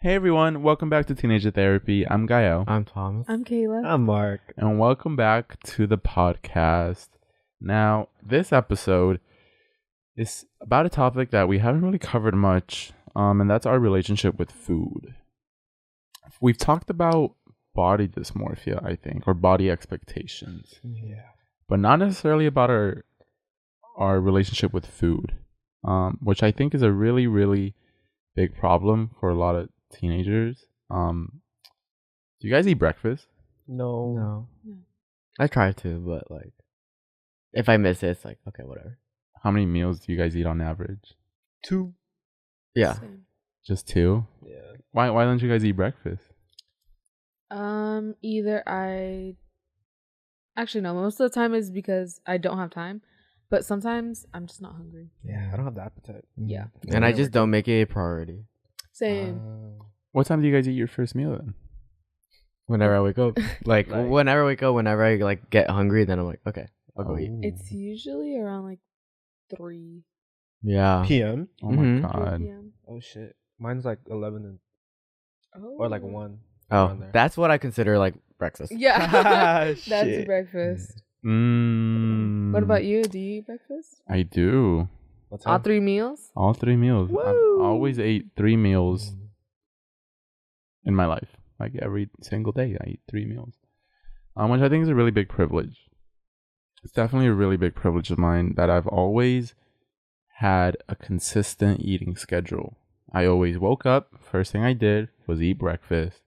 Hey everyone, welcome back to Teenager Therapy. I'm Gael. I'm Thomas. I'm Kayla. I'm Mark. And welcome back to the podcast. Now, this episode is about a topic that we haven't really covered much, and that's our relationship with food. We've talked about body dysmorphia, I think, or body expectations. Yeah. But not necessarily about our relationship with food, which I think is a really, really big problem for a lot of teenagers. Do you guys eat breakfast? No. I try to, but like, if I miss it, it's like, okay, whatever. How many meals do you guys eat on average? 2. Yeah. Same. Just 2? Yeah. Why don't you guys eat breakfast? Either actually no, most of the time is because I don't have time, but sometimes I'm just not hungry. Yeah, I don't have the appetite. Yeah. And I just don't make it a priority. Same. What time do you guys eat your first meal then? Whenever I wake up. Whenever I wake up, whenever I like get hungry, then I'm like, okay, I'll go eat. It's usually around like 3 Yeah. PM? Oh Mhm. my 3 god. p.m. Oh shit. Mine's like 11 and Oh. or like 1. Oh, around there. that's what I consider like breakfast. Yeah. That's Shit. breakfast. Mm, What about you? Do you eat breakfast? I do. What All time? 3 meals? All 3 meals. I've Woo! always ate 3 meals in my life. Like every single day, I eat 3 meals. Which I think is a really big privilege. It's definitely a really big privilege of mine that I've always had a consistent eating schedule. I always woke up, first thing I did was eat breakfast,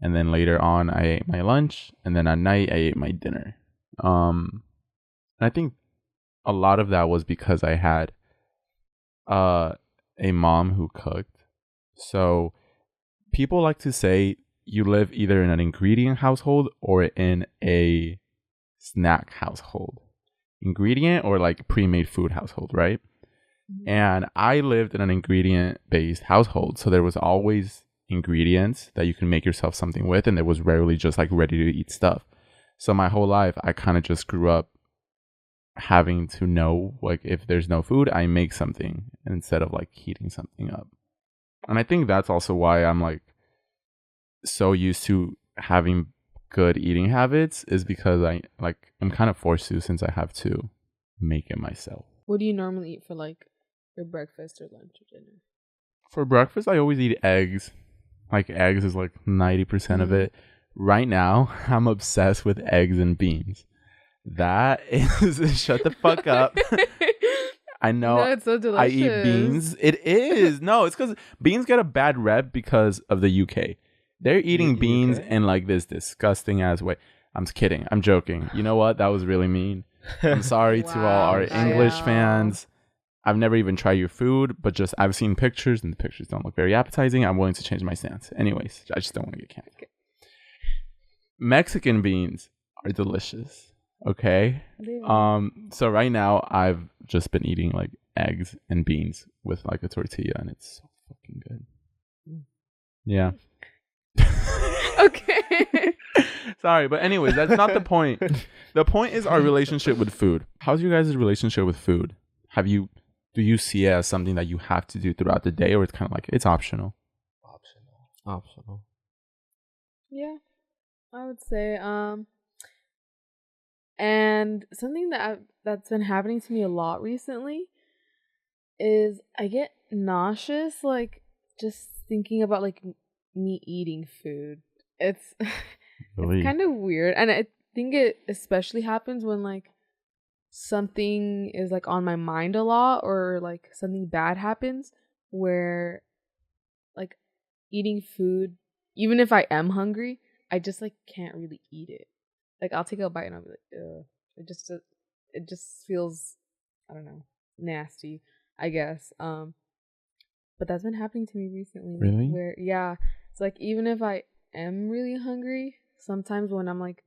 and then later on I ate my lunch, and then at night I ate my dinner. I think a lot of that was because I had a mom who cooked. So people like to say you live either in an ingredient household or in a snack household. Ingredient or like pre-made food household, right? And I lived in an ingredient-based household, so there was always ingredients that you can make yourself something with, and there was rarely just like ready to eat stuff. So my whole life, I kind of just grew up having to know, like, if there's no food, I make something instead of like heating something up. And I think that's also why I'm like so used to having good eating habits, is because I'm kind of forced to, since I have to make it myself. What do you normally eat for like your breakfast or lunch or dinner? For breakfast, I always eat eggs. Like, eggs is like 90% of it. Right now, I'm obsessed with eggs and beans. That is, shut the fuck up. I know. No, it's so delicious. I eat beans. It is. No, it's because beans get a bad rep because of the UK. They're eating beans UK? in like this disgusting ass way. I'm kidding. I'm joking. You know what? That was really mean. I'm sorry to all our Wow. English Wow. fans. I've never even tried your food, but just I've seen pictures and the pictures don't look very appetizing. I'm willing to change my stance. Anyways, I just don't want to get canceled. Okay. Mexican beans are delicious. Okay. They are. So right now I've just been eating like eggs and beans with like a tortilla, and it's so fucking good. Yeah. Okay. Sorry, but anyways, that's not the point. The point is our relationship with food. How's your guys' relationship with food? Do you see it as something that you have to do throughout the day, or it's kind of like it's optional? Optional. Yeah, I would say. And something that's been happening to me a lot recently is I get nauseous, like just thinking about like me eating food. It's Really? it's kind of weird, and I think it especially happens when like something is like on my mind a lot, or like something bad happens where like eating food, even if I am hungry, I just like can't really eat it. Like I'll take a bite and I'll be like, ugh. It just feels, I don't know, nasty, I guess. But that's been happening to me recently. Really? Where it's like even if I am really hungry, sometimes when I'm like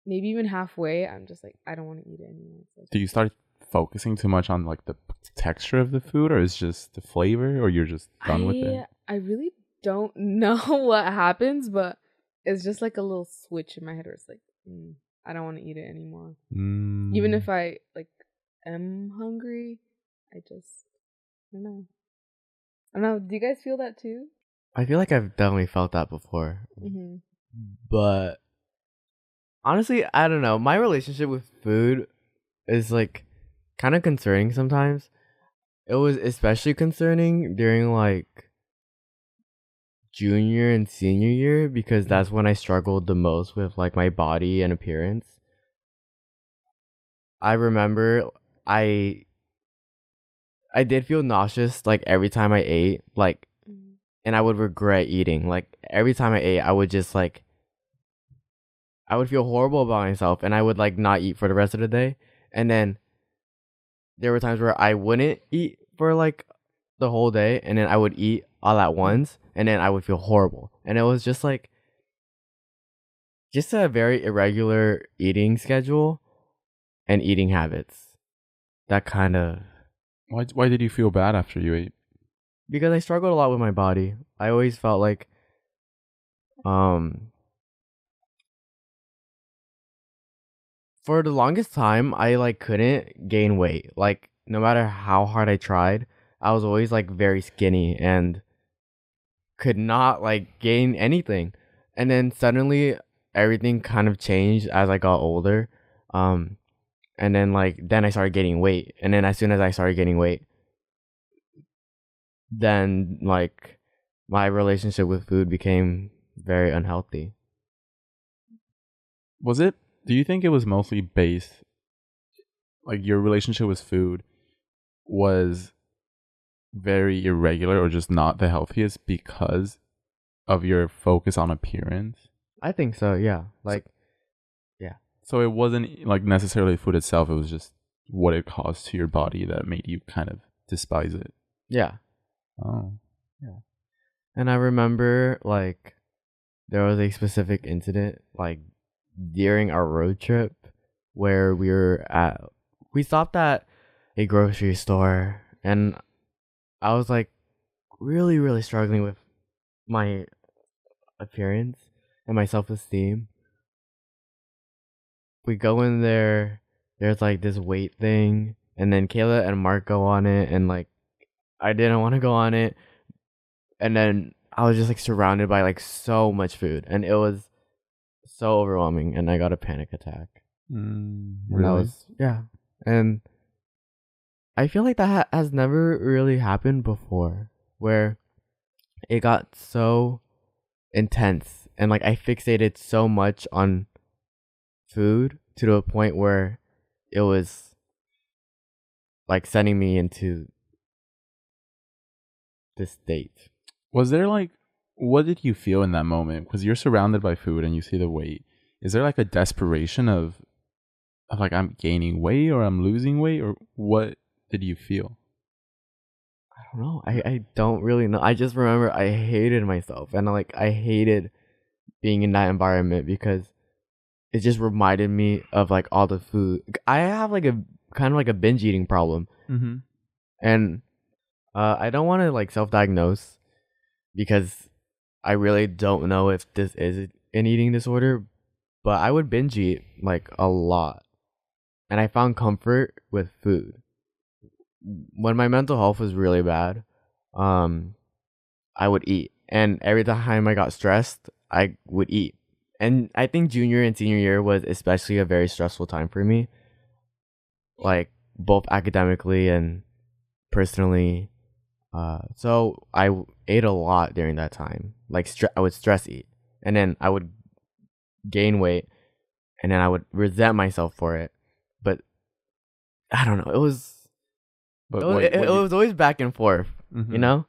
maybe even halfway, I'm just like I don't want to eat it anymore. It's like, Do you start focusing too much on like the texture of the food, or is just the flavor, or you're just done with it? I really don't know what happens, but it's just like a little switch in my head where it's like, I don't want to eat it anymore. Even if I like am hungry, I don't know. Do you guys feel that too? I feel like I've definitely felt that before. Mm-hmm. But honestly, I don't know. My relationship with food is like kind of concerning sometimes. It was especially concerning during like junior and senior year because that's when I struggled the most with like my body and appearance. I remember I did feel nauseous like every time I ate, like, and I would regret eating. Like every time I ate, I would just like I would feel horrible about myself and I would like not eat for the rest of the day. And then there were times where I wouldn't eat for like the whole day and then I would eat all at once and then I would feel horrible. And it was just like just a very irregular eating schedule and eating habits. That kind of Why did you feel bad after you ate? because I struggled a lot with my body. I always felt like for the longest time I like couldn't gain weight. Like no matter how hard I tried, I was always like very skinny and could not like gain anything. And then suddenly everything kind of changed as I got older. And then then I started gaining weight. And then as soon as I started gaining weight, then like my relationship with food became very unhealthy. Do you think it was mostly based, like your relationship with food was very irregular or just not the healthiest because of your focus on appearance? I think so, yeah. So it wasn't like necessarily food itself, it was just what it caused to your body that made you kind of despise it. Yeah. Oh. Yeah. And I remember like there was a specific incident like during our road trip where we stopped at a grocery store and I was like really, really struggling with my appearance and my self-esteem. We go in there, there's like this weight thing, and then Kayla and Mark go on it, and like I didn't want to go on it, and then I was just like surrounded by like so much food, and it was so overwhelming, and I got a panic attack. And Really? that was and I feel like that has never really happened before, where it got so intense, and like I fixated so much on food to the point where it was like sending me into this state. Was there like, what did you feel in that moment? Because you're surrounded by food and you see the weight. Is there like a desperation of like I'm gaining weight or I'm losing weight, or what did you feel? I don't know. I don't really know. I just remember I hated myself and like I hated being in that environment because it just reminded me of like all the food. I have like a kind of like a binge eating problem. Mm-hmm. And I don't want to like self-diagnose because I really don't know if this is an eating disorder, but I would binge eat like a lot. And I found comfort with food. When my mental health was really bad, I would eat. And every time I got stressed, I would eat. And I think junior and senior year was especially a very stressful time for me. Like both academically and personally. So I ate a lot during that time. Like I would stress eat. And then I would gain weight. And then I would resent myself for it. But I don't know. It was always back and forth, mm-hmm. you know?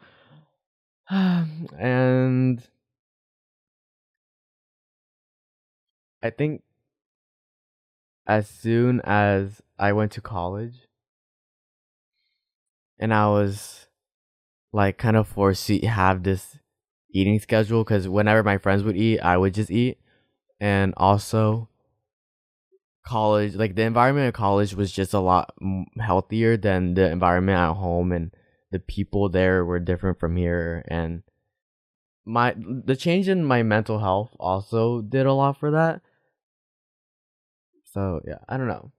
And I think as soon as I went to college and I was like kind of forced to have this eating schedule because whenever my friends would eat, I would just eat. And also college, like the environment at college was just a lot healthier than the environment at home, and the people there were different from here, and the change in my mental health also did a lot for that. So yeah, I don't know.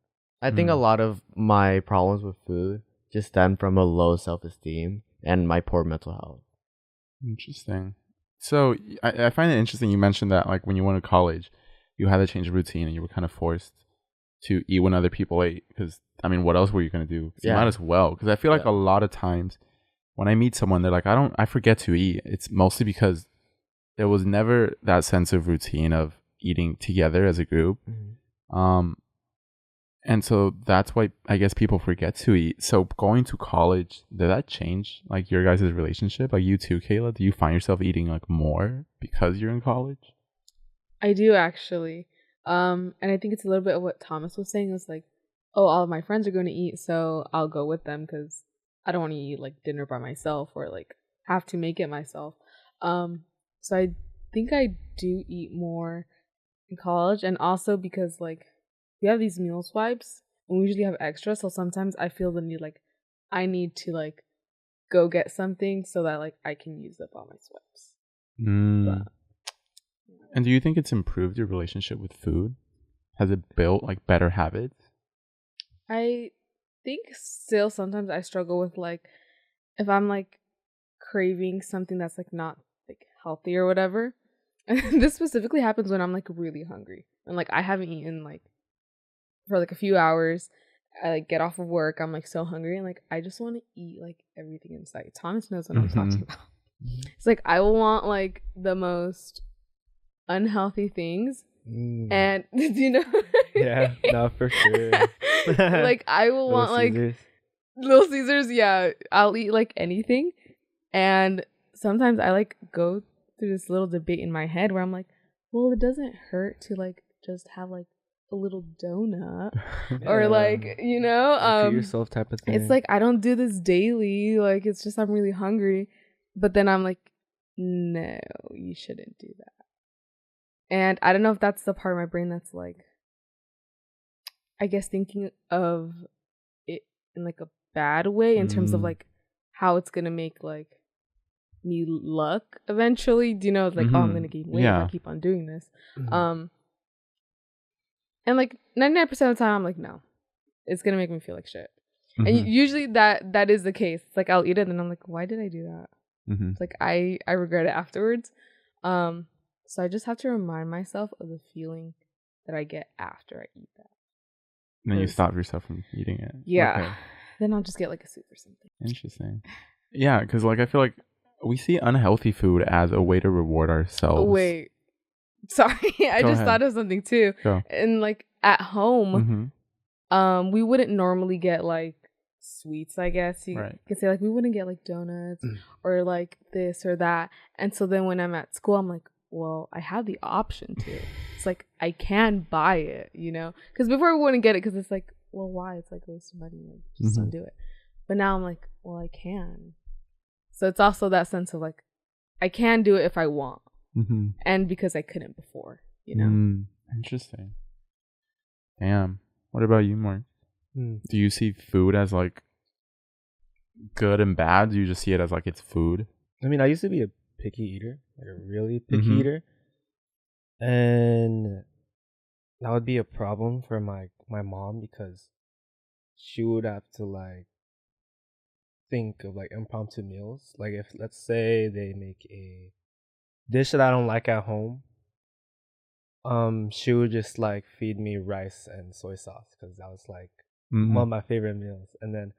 I think a lot of my problems with food just stem from a low self-esteem and my poor mental health. Interesting. So I find it interesting you mentioned that like when you went to college, you had to change a routine and you were kind of forced to eat when other people ate. Because, I mean, what else were you going to do? 'Cause you might as well. Because I feel like a lot of times when I meet someone, they're like, I forget to eat. It's mostly because there was never that sense of routine of eating together as a group. And so that's why I guess people forget to eat. So going to college, did that change like your guys' relationship? Like you too, Kayla? Do you find yourself eating like more because you're in college? I do actually. And I think it's a little bit of what Thomas was saying. It was like, oh, all of my friends are going to eat, so I'll go with them because I don't want to eat like dinner by myself or like have to make it myself. So I think I do eat more in college, and also because like we have these meal swipes and we usually have extra, so sometimes I feel the need like I need to like go get something so that like I can use up all my swipes. But, and do you think it's improved your relationship with food? Has it built like better habits? I think still sometimes I struggle with like if I'm like craving something that's like not like healthy or whatever. And this specifically happens when I'm like really hungry and like I haven't eaten like for like a few hours. I like get off of work, I'm like so hungry and like I just want to eat like everything in sight. Thomas knows what I'm talking about. It's like I will want like the most unhealthy things. And do you know? Yeah, no, for sure. Like I will want like Little Caesars. Yeah, I'll eat like anything. And sometimes I like go through this little debate in my head where I'm like, well, it doesn't hurt to like just have like a little donut or like, you know, treat yourself type of thing. It's like I don't do this daily. Like it's just I'm really hungry. But then I'm like, no, you shouldn't do that. And I don't know if that's the part of my brain that's like, I guess thinking of it in like a bad way in terms of like how it's gonna make like me luck eventually. Do you know, like, oh, I'm gonna gain weight if I keep on doing this. And like 99% of the time I'm like, no, it's gonna make me feel like shit. And usually that is the case. It's like I'll eat it and I'm like, why did I do that? It's like I regret it afterwards. So I just have to remind myself of the feeling that I get after I eat that. And then you stop yourself from eating it. Yeah. Okay. Then I'll just get like a soup or something. Interesting. Yeah, because like I feel like we see unhealthy food as a way to reward ourselves. Oh, wait. Sorry. I just thought of something too. Go. And like at home, we wouldn't normally get like sweets, I guess you could say. Like we wouldn't get like donuts or like this or that. And so then when I'm at school, I'm like, well, I have the option to. It's like I can buy it, you know? Because before we wouldn't get it because it's like, well, why? It's like waste of money. Like, just don't do it. But now I'm like, well, I can. So it's also that sense of like, I can do it if I want. And because I couldn't before, you know? Interesting. Damn. What about you, Mark? Do you see food as like good and bad? Do you just see it as like it's food? I mean, I used to be a picky eater, like a really picky eater, and that would be a problem for my mom because she would have to like think of like impromptu meals. Like if let's say they make a dish that I don't like at home, she would just like feed me rice and soy sauce because that was like one of my favorite meals. And then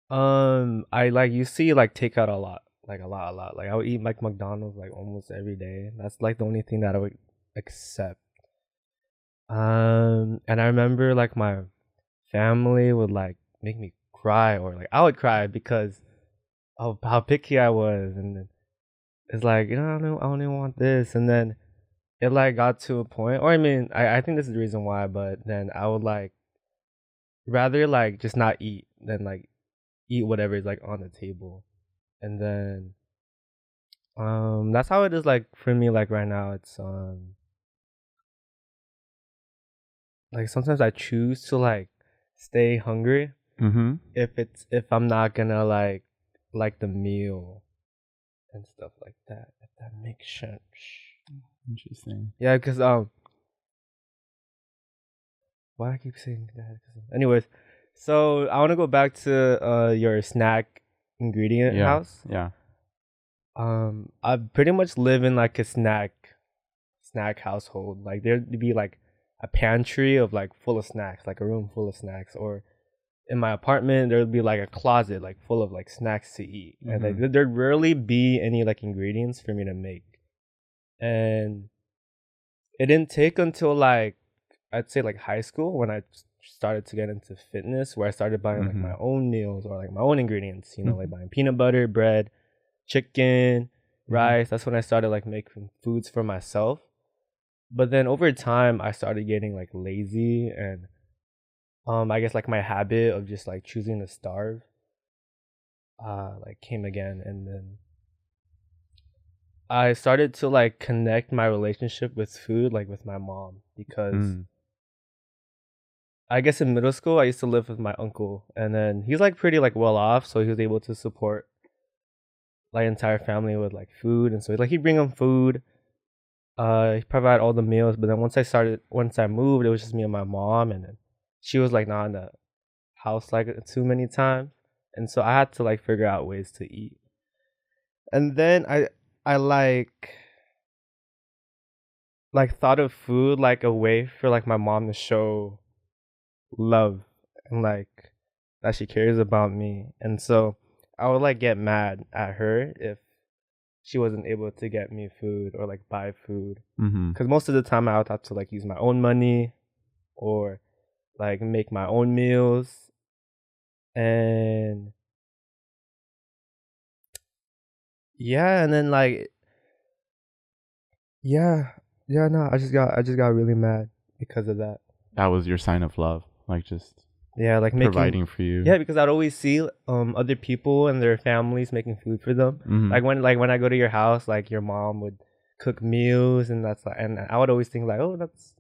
I like you see like takeout a lot. Like a lot. Like I would eat like McDonald's like almost every day. That's like the only thing that I would accept. And I remember like my family would like make me cry, or like I would cry because of how picky I was. And then it's like, you know, I don't even want this. And then it like got to a point, or I mean, I think this is the reason why, but then I would like rather like just not eat than like eat whatever is like on the table. And then that's how it is like for me. Like right now it's like sometimes I choose to like stay hungry if I'm not gonna like the meal and stuff like that, if that makes sense. Interesting. Yeah, because why I keep saying that? Anyways, so I want to go back to your snack ingredient house. Yeah. I pretty much live in like a snack household. Like there'd be like a pantry of like full of snacks, like a room full of snacks, or in my apartment there would be like a closet like full of like snacks to eat, and like there'd rarely be any like ingredients for me to make. And it didn't take until like I'd say like high school when I started to get into fitness, where I started buying like my own meals or like my own ingredients, you know, like buying peanut butter, bread, chicken, rice. That's when I started like making foods for myself. But then over time I started getting like lazy, and I guess like my habit of just like choosing to starve like came again. And then I started to like connect my relationship with food like with my mom, because I guess in middle school I used to live with my uncle, and then he's like pretty like well off, so he was able to support like entire family with like food. And so like he'd bring them food, he provide all the meals. But then once I moved, it was just me and my mom, and then she was like not in the house like too many times, and so I had to like figure out ways to eat. And then I like thought of food like a way for like my mom to show love and like that she cares about me. And so I would like get mad at her if she wasn't able to get me food or like buy food, because most of the time I would have to like use my own money or like make my own meals. And yeah, and then like no, I just got really mad because of that. That was your sign of love, like just like providing for you. Yeah, because I'd always see other people and their families making food for them. Like when I go to your house, like your mom would cook meals, and that's like, and I would always think like, oh, that's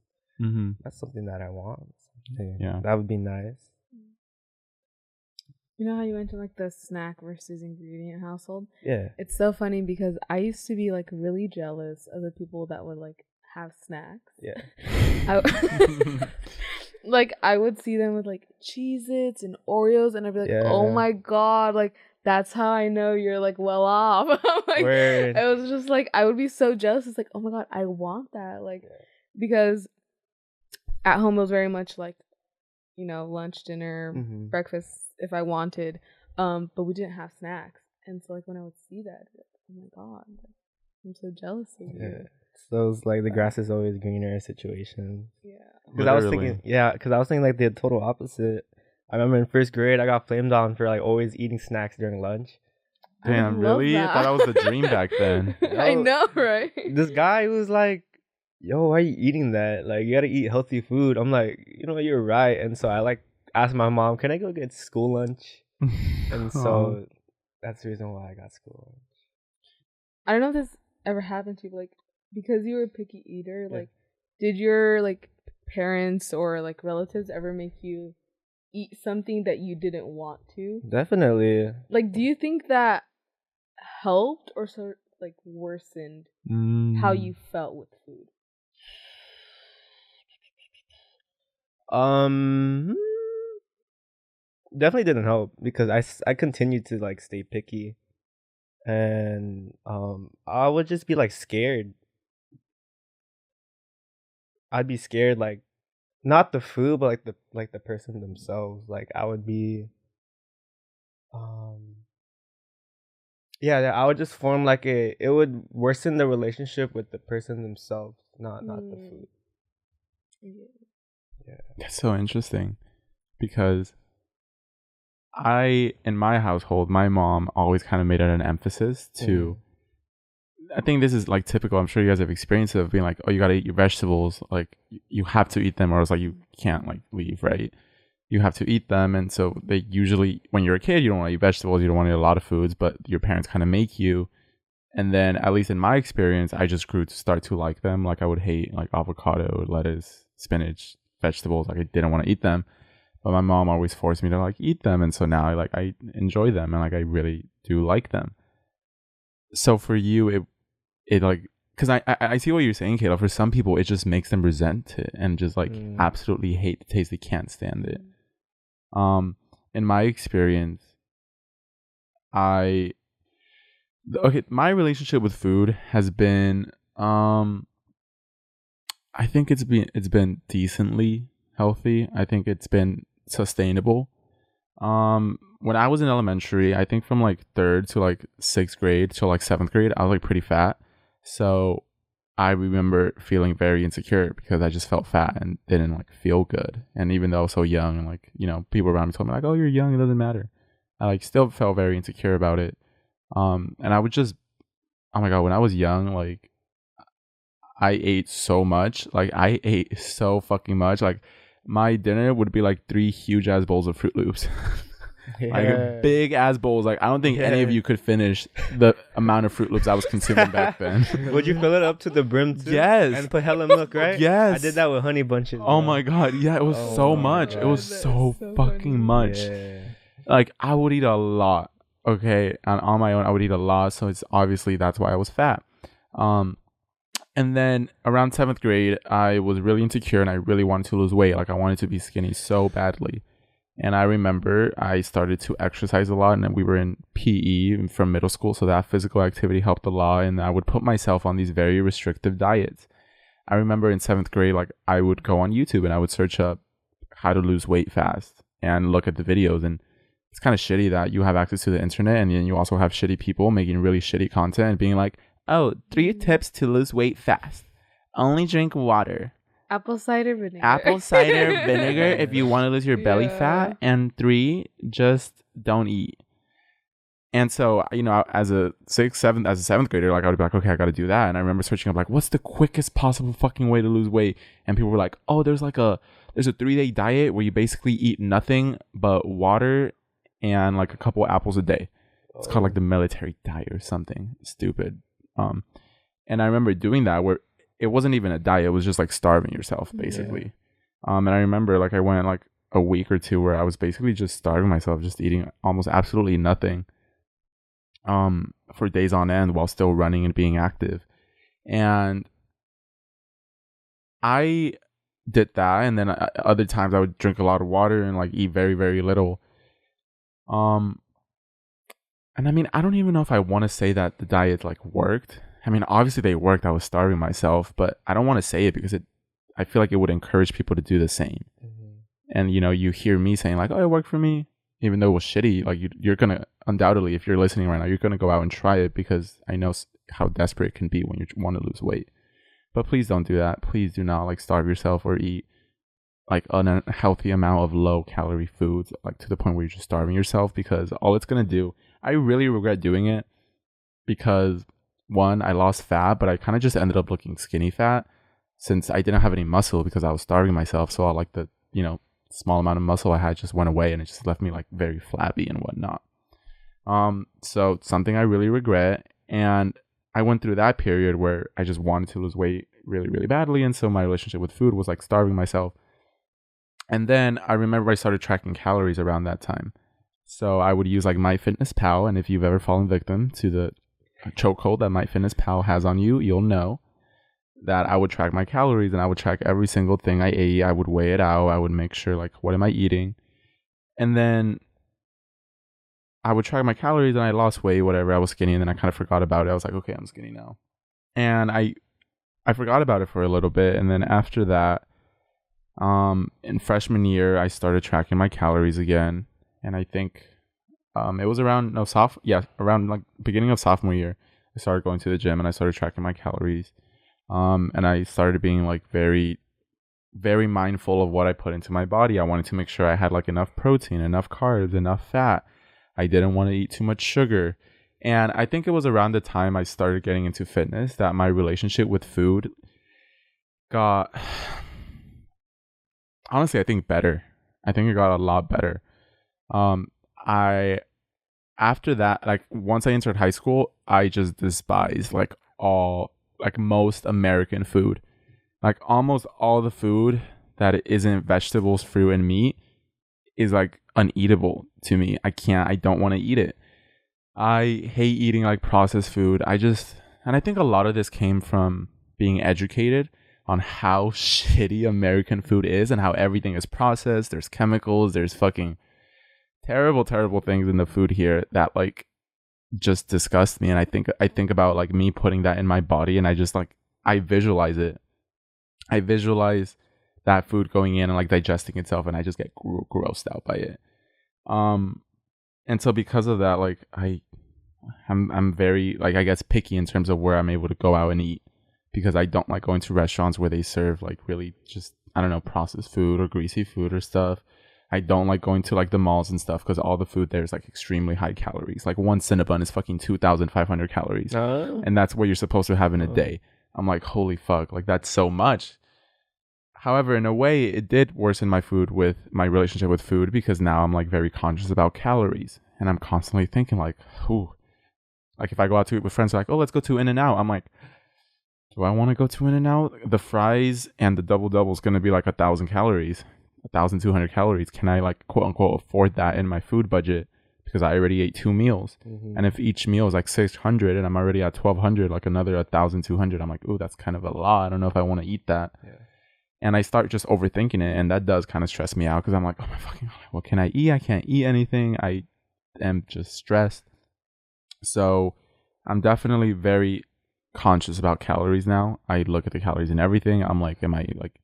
something that I want. Yeah, that would be nice. You know how you mentioned like the snack versus ingredient household? Yeah. It's so funny because I used to be like really jealous of the people that would like have snacks. Yeah. Like I would see them with like Cheez-Its and Oreos, and I'd be like, oh my God, like that's how I know you're like well off. Like, Word. it was just like I would be so jealous. It's like, oh my God, I want that. Like because at home it was very much like, you know, lunch, dinner, breakfast if I wanted. But we didn't have snacks. And so like when I would see that, I'd be like, oh my God, I'm so jealous of you. So it's like the grass is always greener situations. Yeah. Because I was thinking like the total opposite. I remember in first grade I got flamed on for like always eating snacks during lunch. Damn, really? I thought that was the dream back then. I know, right? This guy was like, yo, why are you eating that? Like, you gotta eat healthy food. I'm like, you know, you're right. And so I like asked my mom, can I go get school lunch? And so that's the reason why I got school lunch. I don't know if this ever happened to you, but like because you were a picky eater, like did your like parents or like relatives ever make you eat something that you didn't want to? Definitely. Like, do you think that helped or sort of like worsened how you felt with food? Definitely didn't help, because I continued to like stay picky, and I would just be like scared. I'd be scared, like not the food, but like the person themselves. Like I would be I would just form like it would worsen the relationship with the person themselves, not the food. Yeah. That's so interesting, because in my household, my mom always kind of made it an emphasis to, I think this is like typical, I'm sure you guys have experienced it, of being like, oh, you gotta eat your vegetables, like you have to eat them or else like you can't like leave, right? You have to eat them. And so they usually, when you're a kid, you don't want to eat vegetables, you don't want to eat a lot of foods, but your parents kind of make you. And then at least in my experience, I just grew to start to like them. Like I would hate like avocado, lettuce, spinach, vegetables, like I didn't want to eat them. But my mom always forced me to like eat them, and so now I enjoy them, and like I really do like them. So for you, it like, because I see what you're saying, Kayla. For some people, it just makes them resent it and just like absolutely hate the taste. They can't stand it. In my experience, I Okay, my relationship with food has been I think it's been decently healthy. I think it's been sustainable. When I was in elementary, I think from like 3rd to like 6th grade to like 7th grade, I was like pretty fat. So I remember feeling very insecure because I just felt fat and didn't like feel good. And even though I was so young and like, you know, people around me told me like, oh, you're young, it doesn't matter. I like still felt very insecure about it. And I would just, oh my God, when I was young, like I ate so much. Like I ate so fucking much. Like my dinner would be like 3 huge ass bowls of Fruit Loops. Like big ass bowls. Like I don't think any of you could finish the amount of Fruit Loops I was consuming back then. Would you fill it up to the brim too? Yes. And put hella milk, right? Yes. I did that with honey bunches. Oh bro. my God. Yeah, it was Oh so my much. God. It was That so is so fucking funny. much. Yeah. Like I would eat a lot. Okay. And on my own I would eat a lot. So it's obviously that's why I was fat. And then around 7th grade, I was really insecure and I really wanted to lose weight. Like I wanted to be skinny so badly. And I remember I started to exercise a lot, and then we were in PE from middle school. So that physical activity helped a lot. And I would put myself on these very restrictive diets. I remember in 7th grade, like I would go on YouTube and I would search up how to lose weight fast and look at the videos. And it's kind of shitty that you have access to the internet and then you also have shitty people making really shitty content and being like, oh, 3 tips to lose weight fast. Only drink water. Apple cider vinegar. Apple cider vinegar if you want to lose your belly Yeah. fat. And 3, just don't eat. And so, you know, as a 7th grader, like I would be like, okay, I got to do that. And I remember searching up like, what's the quickest possible fucking way to lose weight? And people were like, oh, there's a 3-day diet where you basically eat nothing but water and like a couple apples a day. It's called like the military diet or something stupid. And I remember doing that where it wasn't even a diet. It was just like starving yourself basically. And I remember like I went like a week or 2 where I was basically just starving myself, just eating almost absolutely nothing, for days on end while still running and being active. And I did that. And then other times I would drink a lot of water and like eat very, very little. And I mean, I don't even know if I want to say that the diet like worked. I mean, obviously they worked. I was starving myself, but I don't want to say it because I feel like it would encourage people to do the same. And, you know, you hear me saying like, oh, it worked for me, even though it was shitty. Like you're going to undoubtedly, if you're listening right now, you're going to go out and try it because I know how desperate it can be when you want to lose weight. But please don't do that. Please do not like starve yourself or eat like an unhealthy amount of low calorie foods, like to the point where you're just starving yourself, because all it's going to do, I really regret doing it because 1, I lost fat, but I kind of just ended up looking skinny fat since I didn't have any muscle because I was starving myself. So all like the, you know, small amount of muscle I had just went away and it just left me like very flabby and whatnot. So something I really regret. And I went through that period where I just wanted to lose weight really, really badly. And so my relationship with food was like starving myself. And then I remember I started tracking calories around that time. So I would use like MyFitnessPal. And if you've ever fallen victim to the chokehold that MyFitnessPal has on you, you'll know that I would track my calories and I would track every single thing I ate. I would weigh it out. I would make sure like, what am I eating? And then I would track my calories and I lost weight, whatever. I was skinny and then I kind of forgot about it. I was like, okay, I'm skinny now. And I forgot about it for a little bit. And then after that, in freshman year, I started tracking my calories again. And I think it was around like beginning of sophomore year, I started going to the gym and I started tracking my calories. And I started being like very, very mindful of what I put into my body. I wanted to make sure I had like enough protein, enough carbs, enough fat. I didn't want to eat too much sugar. And I think it was around the time I started getting into fitness that my relationship with food got, honestly, I think better. I think it got a lot better. After that, like once I entered high school, I just despised like most American food. Like almost all the food that isn't vegetables, fruit, and meat is like uneatable to me. I don't want to eat it. I hate eating like processed food. And I think a lot of this came from being educated on how shitty American food is and how everything is processed. There's chemicals, there's fucking terrible, terrible things in the food here that like just disgusts me. And I think about like me putting that in my body, and I just like, I visualize it. I visualize that food going in and like digesting itself, and I just get grossed out by it. And so because of that, like I'm very, like, I guess, picky in terms of where I'm able to go out and eat, because I don't like going to restaurants where they serve like really just, I don't know, processed food or greasy food or stuff. I don't like going to like the malls and stuff, because all the food there is like extremely high calories. Like one Cinnabon is fucking 2,500 calories, and that's what you're supposed to have in a day. I'm like, holy fuck, like that's so much. However, in a way, it did worsen my relationship with food, because now I'm like very conscious about calories, and I'm constantly thinking like, ooh, like if I go out to eat with friends, they're like, oh, let's go to In-N-Out. I'm like, do I want to go to In-N-Out? The fries and the double is going to be like 1,000 calories, 1,200 calories. Can I like quote unquote afford that in my food budget? Because I already ate 2 meals. And if each meal is like 600 and I'm already at 1,200, like another 1,200, I'm like, ooh, that's kind of a lot. I don't know if I want to eat that. Yeah. And I start just overthinking it, and that does kind of stress me out, because I'm like, oh my fucking God, what can I eat? I can't eat anything. I am just stressed. So I'm definitely very conscious about calories now. I look at the calories in everything. I'm like, am I like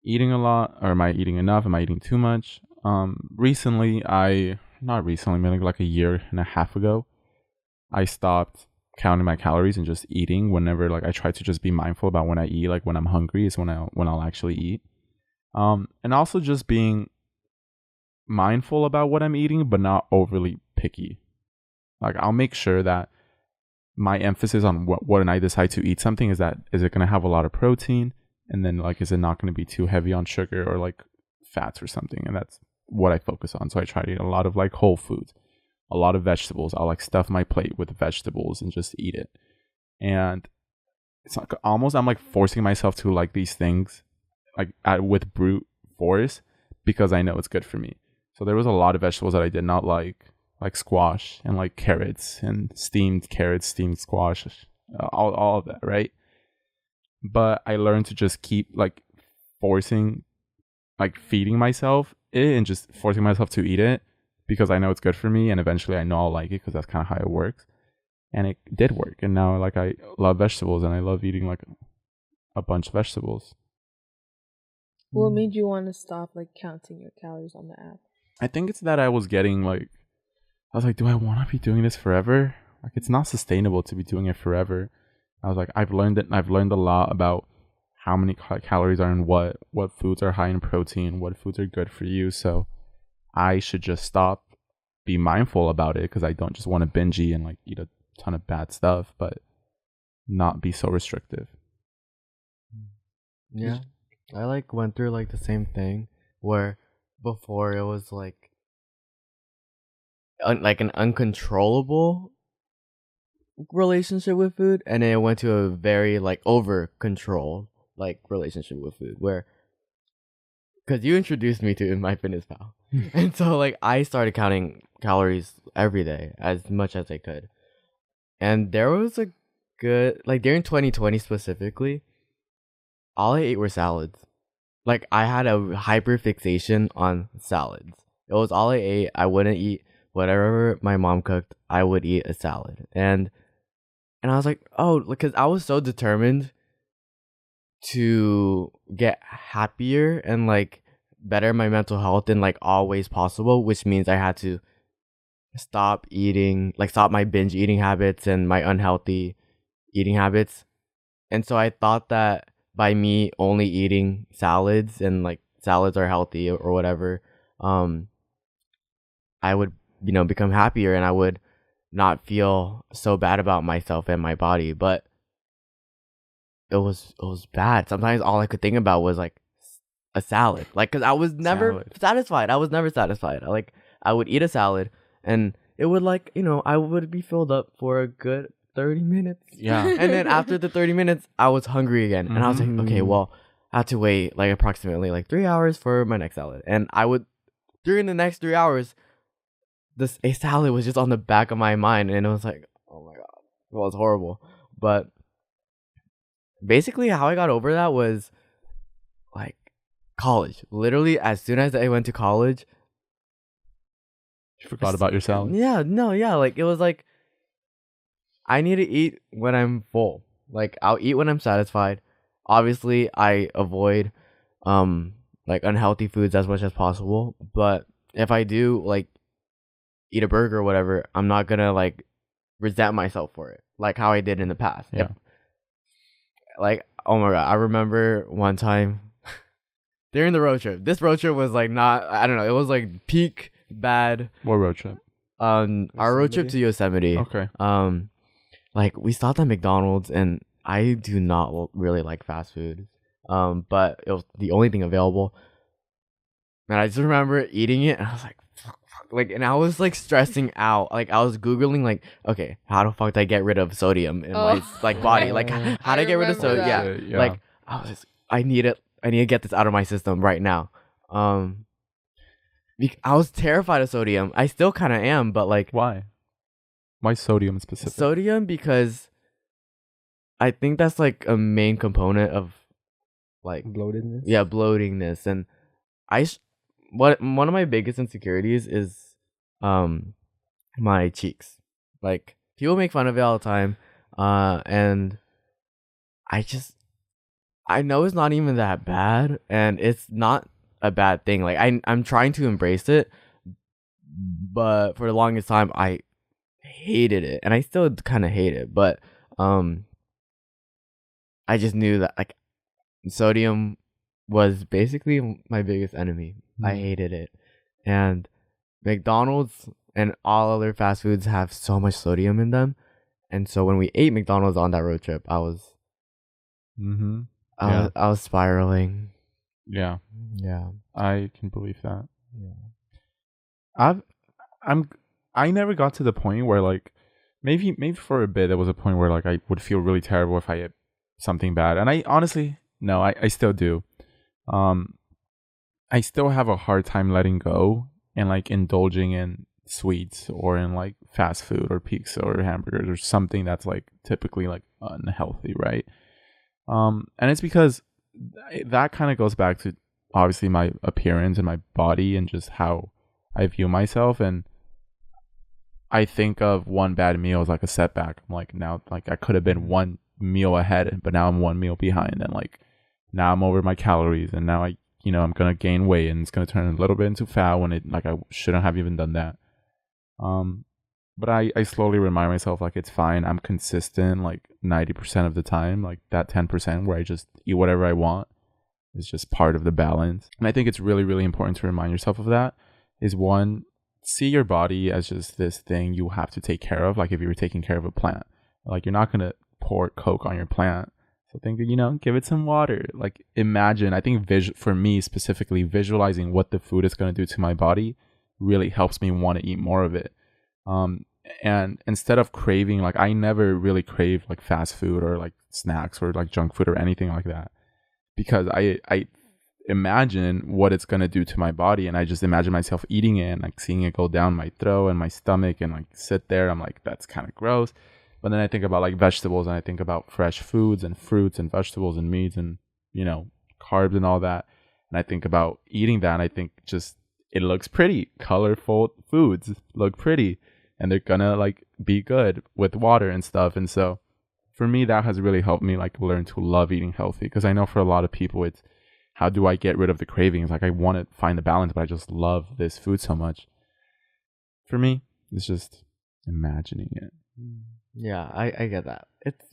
eating a lot, or am I eating enough? Am I eating too much? Not recently, maybe like a year and a half ago, I stopped counting my calories and just eating whenever, like, I try to just be mindful about when I eat. Like when I'm hungry is when I'll actually eat. And also just being mindful about what I'm eating, but not overly picky. Like I'll make sure that my emphasis on when I decide to eat something is it going to have a lot of protein, and then like, is it not going to be too heavy on sugar or like fats or something? And that's what I focus on. So I try to eat a lot of like whole foods, a lot of vegetables. I'll like stuff my plate with vegetables and just eat it. And it's like almost, I'm like forcing myself to like these things like with brute force, because I know it's good for me. So there was a lot of vegetables that I did not like squash and like carrots and steamed carrots, steamed squash, all of that, right? But I learned to just keep like forcing, like feeding myself it and just forcing myself to eat it, because I know it's good for me, and eventually I know I'll like it, because that's kind of how it works. And it did work, and now like I love vegetables, and I love eating like a bunch of vegetables. What made you want to stop like counting your calories on the app? I think it's that I was like, do I want to be doing this forever? Like, it's not sustainable to be doing it forever. I was like, I've learned a lot about how many calories are in what foods are high in protein, what foods are good for you. So I should just stop, be mindful about it, because I don't just want to binge eat and like eat a ton of bad stuff, but not be so restrictive. Yeah, I like went through like the same thing, where before it was like an uncontrollable relationship with food, and then it went to a very like over controlled like relationship with food, where because you introduced me to MyFitnessPal, and so like I started counting calories every day as much as I could, and there was a good, like during 2020 specifically, all I ate were salads. Like I had a hyper fixation on salads. It was all I ate. I wouldn't eat whatever my mom cooked. I would eat a salad, and I was like, oh, because I was so determined to get happier and like better my mental health in like all ways possible, which means I had to stop my binge eating habits and my unhealthy eating habits. And so I thought that by me only eating salads, and like salads are healthy or whatever, I would, become happier, and I would not feel so bad about myself and my body. But it was bad. Sometimes all I could think about was like a salad, like, because I was never satisfied. I would eat a salad, and it would like, I would be filled up for a good 30 minutes. Yeah. And then after the 30 minutes, I was hungry again. And I was like, okay, well, I had to wait like approximately like 3 hours for my next salad. And during the next 3 hours, a salad was just on the back of my mind. And it was like, oh my God, it was horrible. But basically how I got over that was like college. Literally, as soon as I went to college, you forgot about your salad. Yeah, no, yeah. Like it was like I need to eat when I'm full. Like I'll eat when I'm satisfied. Obviously, I avoid like unhealthy foods as much as possible. But if I do like eat a burger or whatever, I'm not gonna like resent myself for it, like how I did in the past. Yeah. Like, oh my god, I remember one time during the road trip. This road trip was like not, I don't know, it was like peak bad. What road trip? Our road trip to Yosemite. Okay. Like we stopped at McDonald's, and I do not really like fast food. But it was the only thing available. And I just remember eating it, and I was like, fuck. Like, and I was like stressing out. Like I was googling, like, okay, how the fuck do I get rid of sodium in my like body? Like, how do I get rid of sodium? Yeah. Like I was, I need to get this out of my system right now. I was terrified of sodium. I still kind of am, but like, why sodium specific? Sodium, because I think that's like a main component of like bloatedness. Yeah, bloatingness. And one of my biggest insecurities is my cheeks. Like people make fun of it all the time, and I know it's not even that bad, and it's not a bad thing. Like I'm trying to embrace it, but for the longest time I hated it, and I still kind of hate it. But I just knew that like sodium was basically my biggest enemy. I hated it. And McDonald's and all other fast foods have so much sodium in them. And so when we ate McDonald's on that road trip, I was I was spiraling. Yeah. Yeah. I can believe that. Yeah. I never got to the point where like maybe for a bit there was a point where like I would feel really terrible if I ate something bad. And I honestly no, I still do. I still have a hard time letting go and like indulging in sweets or in like fast food or pizza or hamburgers or something that's like typically like unhealthy, right? And it's because that kind of goes back to obviously my appearance and my body and just how I view myself. And I think of one bad meal as like a setback. I'm like, now like I could have been one meal ahead, but now I'm one meal behind, and like now I'm over my calories, and now I'm gonna gain weight, and it's gonna turn a little bit into fat when it like I shouldn't have even done that. But I slowly remind myself like it's fine. I'm consistent like 90% of the time. Like that 10% where I just eat whatever I want is just part of the balance. And I think it's really, really important to remind yourself of that. Is one, see your body as just this thing you have to take care of. Like if you were taking care of a plant, like you're not gonna pour Coke on your plant. So think, give it some water. Like imagine, I think for me specifically, visualizing what the food is going to do to my body really helps me want to eat more of it. And instead of craving, like I never really crave like fast food or like snacks or like junk food or anything like that, because I imagine what it's going to do to my body, and I just imagine myself eating it and like seeing it go down my throat and my stomach and like sit there. I'm like, that's kind of gross. But then I think about like vegetables, and I think about fresh foods and fruits and vegetables and meats and, carbs and all that. And I think about eating that, and I think just it looks pretty. Colorful foods look pretty, and they're gonna like be good with water and stuff. And so for me, that has really helped me like learn to love eating healthy, because I know for a lot of people it's, how do I get rid of the cravings? Like I want to find the balance, but I just love this food so much. For me, it's just imagining it. Yeah, I get that. It's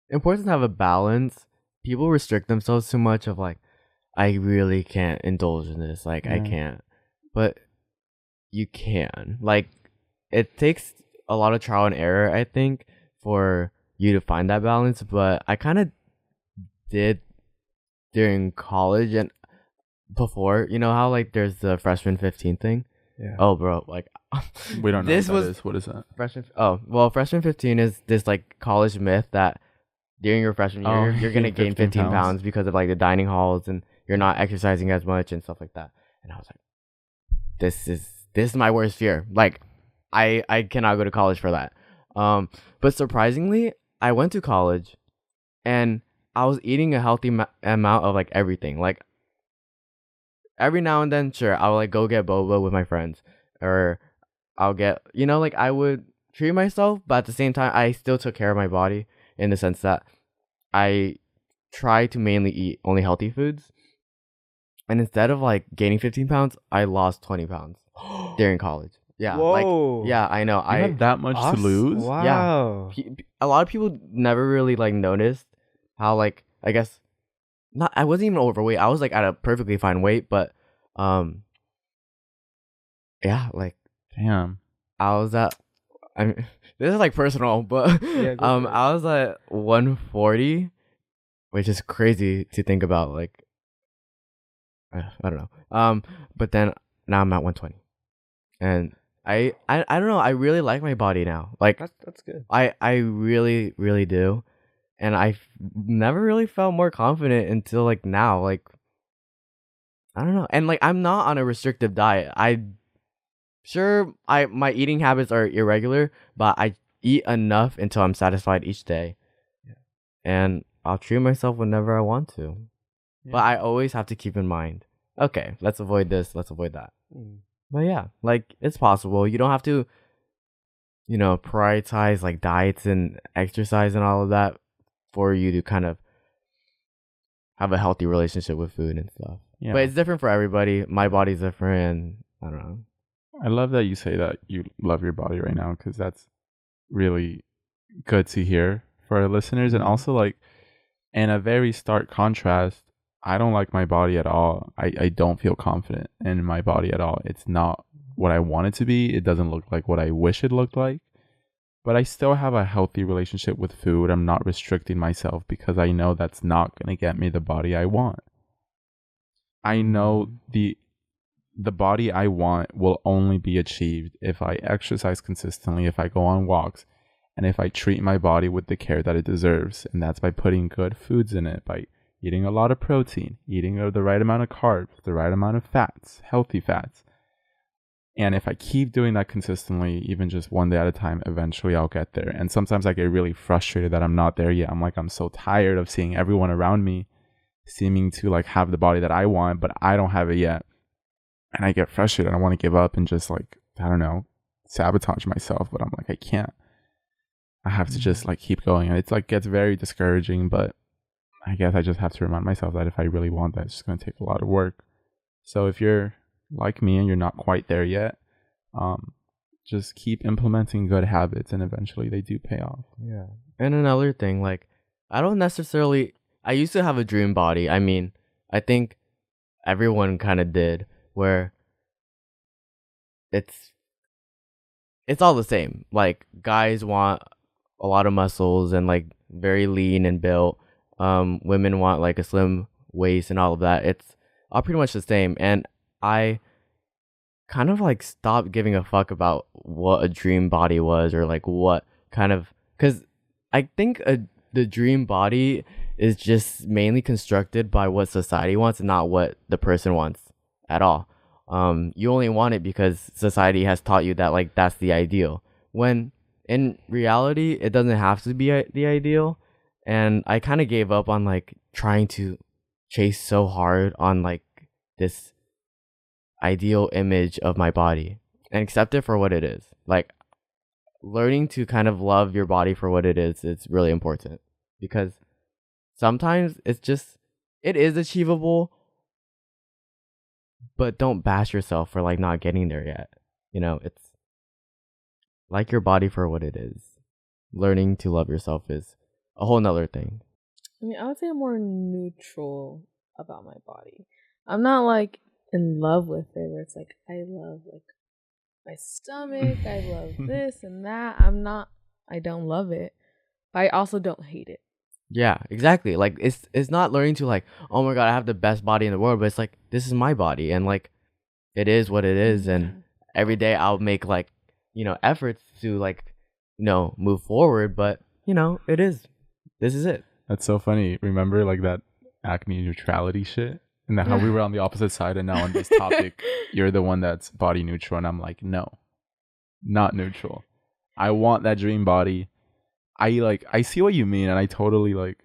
important to have a balance. People restrict themselves too much of like, I really can't indulge in this. Like, I can't. But you can. Like, it takes a lot of trial and error, I think, for you to find that balance. But I kind of did during college and before. You know how, like, there's the freshman 15 thing? Yeah. Oh, bro, like... We don't know what is that? Freshman 15 is this like college myth that during your freshman year you're gonna gain 15 pounds because of like the dining halls and you're not exercising as much and stuff like that. And I was like, this is my worst fear. Like I cannot go to college for that. But surprisingly, I went to college and I was eating a healthy amount of like everything. Like every now and then, sure, I'll like go get boba with my friends, or I'll get, like I would treat myself, but at the same time, I still took care of my body in the sense that I try to mainly eat only healthy foods. And instead of like gaining 15 pounds, I lost 20 pounds during college. Yeah. Whoa. Like, yeah, I know. You had that much to lose? Wow. A lot of people never really like noticed how like, I guess, not, I wasn't even overweight. I was like at a perfectly fine weight, but, yeah, like, Damn. I was at, I mean, this is like personal, but, Yeah, go for it. I was at 140, which is crazy to think about. Like, I don't know. But then now I'm at 120, and I don't know. I really like my body now. Like, That's good. I really, really do. And I never really felt more confident until like now. Like, I don't know. And like, I'm not on a restrictive diet. My eating habits are irregular, but I eat enough until I'm satisfied each day. Yeah. And I'll treat myself whenever I want to. Yeah. But I always have to keep in mind, okay, let's avoid this, let's avoid that. But yeah, like, it's possible. You don't have to, prioritize like diets and exercise and all of that for you to kind of have a healthy relationship with food and stuff. Yeah. But it's different for everybody. My body's different, and I don't know. I love that you say that you love your body right now, because that's really good to hear for our listeners. And also, like, in a very stark contrast, I don't like my body at all. I don't feel confident in my body at all. It's not what I want it to be. It doesn't look like what I wish it looked like. But I still have a healthy relationship with food. I'm not restricting myself because I know that's not going to get me the body I want. I know the body I want will only be achieved if I exercise consistently, if I go on walks, and if I treat my body with the care that it deserves. And that's by putting good foods in it, by eating a lot of protein, eating the right amount of carbs, the right amount of fats, healthy fats. And if I keep doing that consistently, even just one day at a time, eventually I'll get there. And sometimes I get really frustrated that I'm not there yet. I'm so tired of seeing everyone around me seeming to like have the body that I want, but I don't have it yet. And I get frustrated. I want to give up and just like, I don't know, sabotage myself. But I'm like, I can't. I have to just like keep going. And it's like gets very discouraging, but I guess I just have to remind myself that if I really want that, it's just going to take a lot of work. So if you're like me and you're not quite there yet, just keep implementing good habits, and eventually they do pay off. Yeah. And another thing, like, I used to have a dream body. I mean, I think everyone kind of did, where it's all the same. Like, guys want a lot of muscles and like very lean and built. Women want like a slim waist and all of that. It's all pretty much the same. And I kind of like stopped giving a fuck about what a dream body was, or like what kind of, because I think the dream body is just mainly constructed by what society wants and not what the person wants at all. You only want it because society has taught you that like that's the ideal, when in reality it doesn't have to be the ideal. And I kind of gave up on like trying to chase so hard on like this ideal image of my body and accept it for what it is. Like, learning to kind of love your body for what it is really important, because sometimes it is achievable, but don't bash yourself for like not getting there yet. It's like your body for what it is. Learning to love yourself is a whole nother thing. I mean, I would say I'm more neutral about my body. I'm not like in love with it, where it's like I love like my stomach, I love this and that. I don't love it, but I also don't hate it. Yeah, exactly. Like, it's not learning to like, oh my god, I have the best body in the world, but it's like, this is my body, and like, it is what it is. And every day I'll make like, efforts to like, move forward, but this is it. That's so funny. Remember like that acne neutrality shit? And then how we were on the opposite side, and now on this topic, you're the one that's body neutral, and I'm like, no, not neutral. I want that dream body. I see what you mean, and I totally like,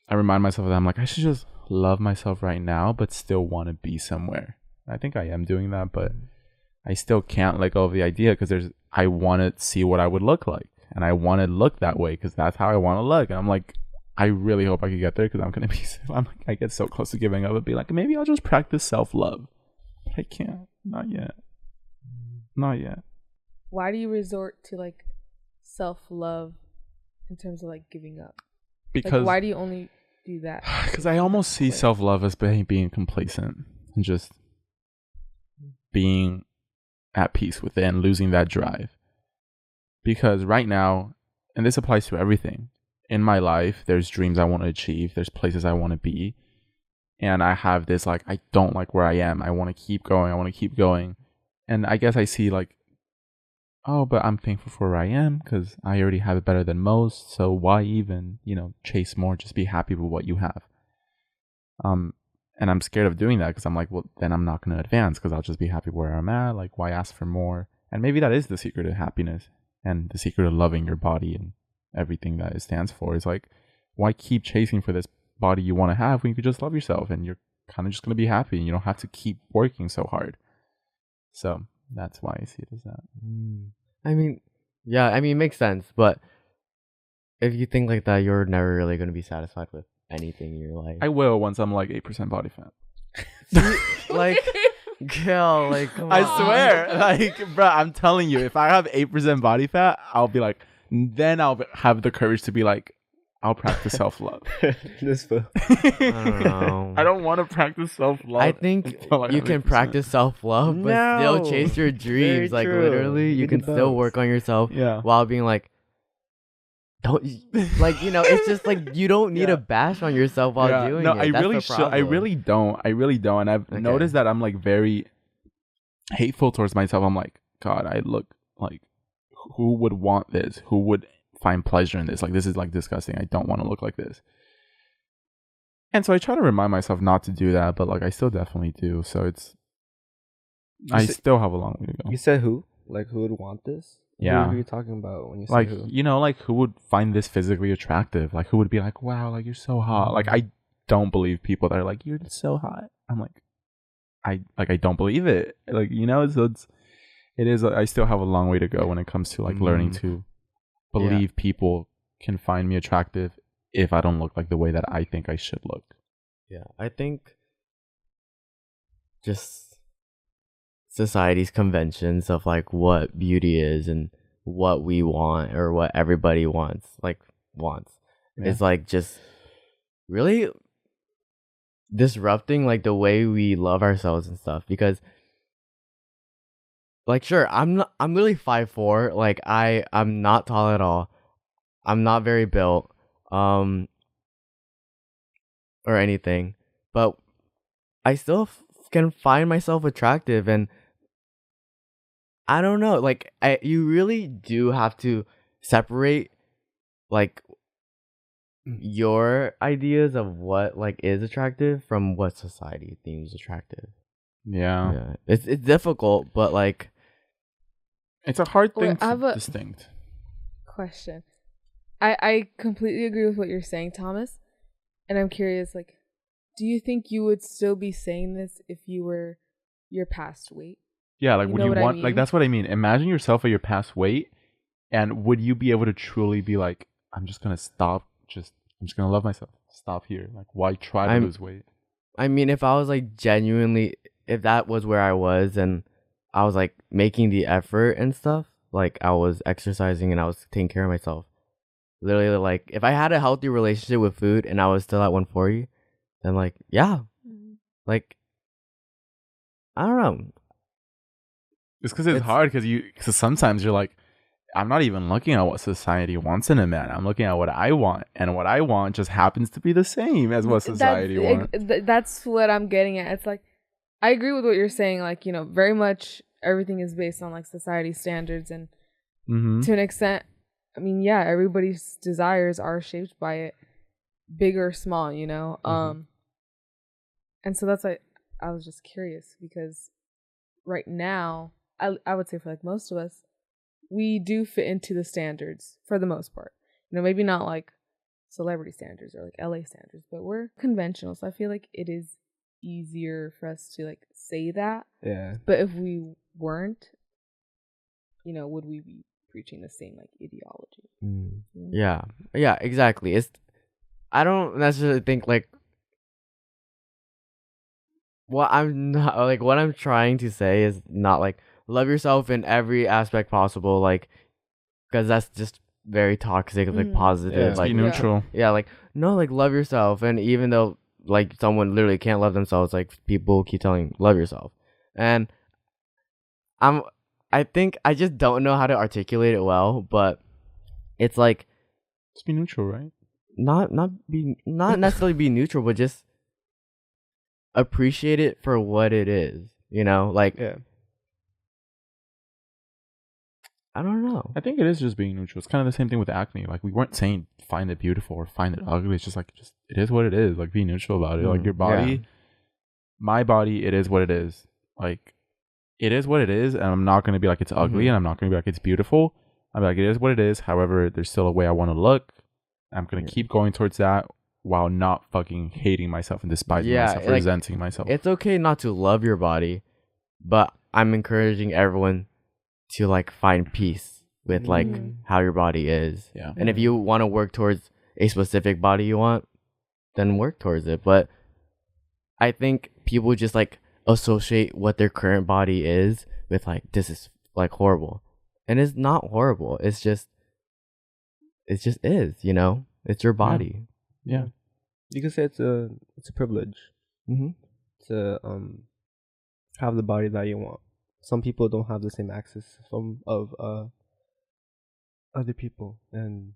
I remind myself of that. I'm like, I should just love myself right now, but still want to be somewhere. I think I am doing that, but I still can't let go of the idea because I want to see what I would look like, and I want to look that way because that's how I want to look. And I'm like, I really hope I could get there because I'm gonna be. I'm like, I get so close to giving up and be like, maybe I'll just practice self-love. But I can't. Not yet. Not yet. Why do you resort to like self-love in terms of like giving up? Because like, why do you only do that? Because I almost see self-love as being complacent and just being at peace with it and losing that drive. Because right now, and this applies to everything in my life, there's dreams I want to achieve, there's places I want to be, and I have this like, I don't like where I am, I want to keep going, and I guess I see like, oh, but I'm thankful for where I am because I already have it better than most, so why even, chase more? Just be happy with what you have. And I'm scared of doing that because I'm like, well, then I'm not going to advance because I'll just be happy where I'm at. Like, why ask for more? And maybe that is the secret of happiness and the secret of loving your body and everything that it stands for. Is like, why keep chasing for this body you want to have when you could just love yourself and you're kind of just going to be happy and you don't have to keep working so hard. So that's why I see it as that. I mean, it makes sense. But if you think like that, you're never really going to be satisfied with anything in your life. I will once I'm like 8% body fat. Like, girl, like, come I on. swear, like, bro, I'm telling you, if I have 8% body fat, I'll be like, then I'll have the courage to be like, I'll practice self-love. This fool. I don't know. I don't want to practice self-love. I think you can practice self-love, but still chase your dreams. Like, true. literally, you can still work on yourself while being like, don't, like, it's just like, you don't need to bash on yourself while doing it. I really don't. And I've noticed that I'm like very hateful towards myself. I'm like, God, I look like, who would want this? Who would find pleasure in this? Like, this is like disgusting. I don't want to look like this. And so I try to remind myself not to do that, but like I still definitely do. So I still have a long way to go. You said who? Like, who would want this? Yeah. Who are you talking about when you say like, who? Like who would find this physically attractive? Like, who would be like, wow, like you're so hot. Like, I don't believe people that are like, you're so hot. I'm like, I don't believe it. Like, so it is. I still have a long way to go when it comes to like learning to believe people can find me attractive if I don't look like the way that I think I should look. Yeah, I think just society's conventions of like what beauty is and what we want or what everybody wants. It's like just really disrupting like the way we love ourselves and stuff. Because like, sure, I'm literally 5'4". Like, I'm not tall at all. I'm not very built, or anything. But I still can find myself attractive, and I don't know. Like, you really do have to separate, like, your ideas of what like is attractive from what society deems attractive. Yeah, it's difficult, but like, it's a hard thing I have a distinct question. I completely agree with what you're saying, Thomas, and I'm curious, like, do you think you would still be saying this if you were your past weight? Yeah, like, would you want, I mean? like, that's what I mean. Imagine yourself at your past weight, and would you be able to truly be like, I'm just gonna stop, I'm just gonna love myself, stop here? Like, why try to lose weight? I mean, if I was like genuinely, if that was where I was and I was like making the effort and stuff, like I was exercising and I was taking care of myself, literally, like if I had a healthy relationship with food and I was still at 140, then like, yeah, like, I don't know. It's because it's hard because sometimes you're like, I'm not even looking at what society wants in a man. I'm looking at what I want, and what I want just happens to be the same as what society wants. That's what I'm getting at. It's like, I agree with what you're saying. Like, very much everything is based on like society standards, and to an extent, I mean, yeah, everybody's desires are shaped by it, big or small, and so that's why I was just curious, because right now, I would say for like most of us, we do fit into the standards for the most part. Maybe not like celebrity standards or like LA standards, but we're conventional. So I feel like it is easier for us to like say that. Yeah. But if we weren't, would we be preaching the same like ideology? Yeah, exactly. I don't necessarily think like what I'm trying to say is not like love yourself in every aspect possible, like, because that's just very toxic, like positive, Yeah. Just like be neutral. yeah, like no, like love yourself, and even though like someone literally can't love themselves, like people keep telling love yourself, and I think I just don't know how to articulate it well, but it's like Just be neutral, right? not necessarily be neutral, but just appreciate it for what it is, like Yeah. I don't know. I think it is just being neutral. It's kind of the same thing with acne. Like, we weren't saying find it beautiful or find it ugly. It's just like, it is what it is. Like, be neutral about it. Like, your body, my body, it is what it is. Like, it is what it is. And I'm not going to be like, it's ugly. And I'm not going to be like, it's beautiful. I'm like, it is what it is. However, there's still a way I want to look. I'm going to keep going towards that while not fucking hating myself and despising myself, like, resenting myself. It's okay not to love your body, but I'm encouraging everyone to like find peace with like how your body is. Yeah. And if you want to work towards a specific body you want, then work towards it. But I think people just like associate what their current body is with like, this is like horrible. And it's not horrible. It just is, it's your body. Yeah. You can say it's a privilege to have the body that you want. Some people don't have the same access of other people, and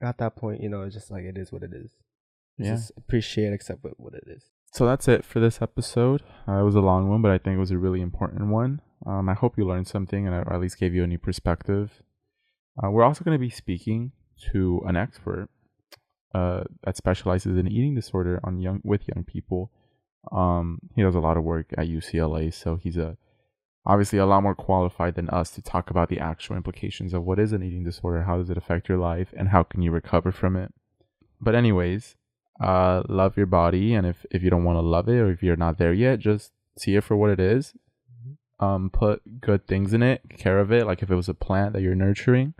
at that point, it's just like it is what it is. Just appreciate, accept what it is. So that's it for this episode. It was a long one, but I think it was a really important one. I hope you learned something, and I at least gave you a new perspective. We're also going to be speaking to an expert that specializes in eating disorder with young people. He does a lot of work at UCLA, so he's obviously a lot more qualified than us to talk about the actual implications of what is an eating disorder, how does it affect your life, and how can you recover from it. But anyways, love your body, and if you don't want to love it, or if you're not there yet, just see it for what it is. Put good things in it, care of it, like if it was a plant that you're nurturing.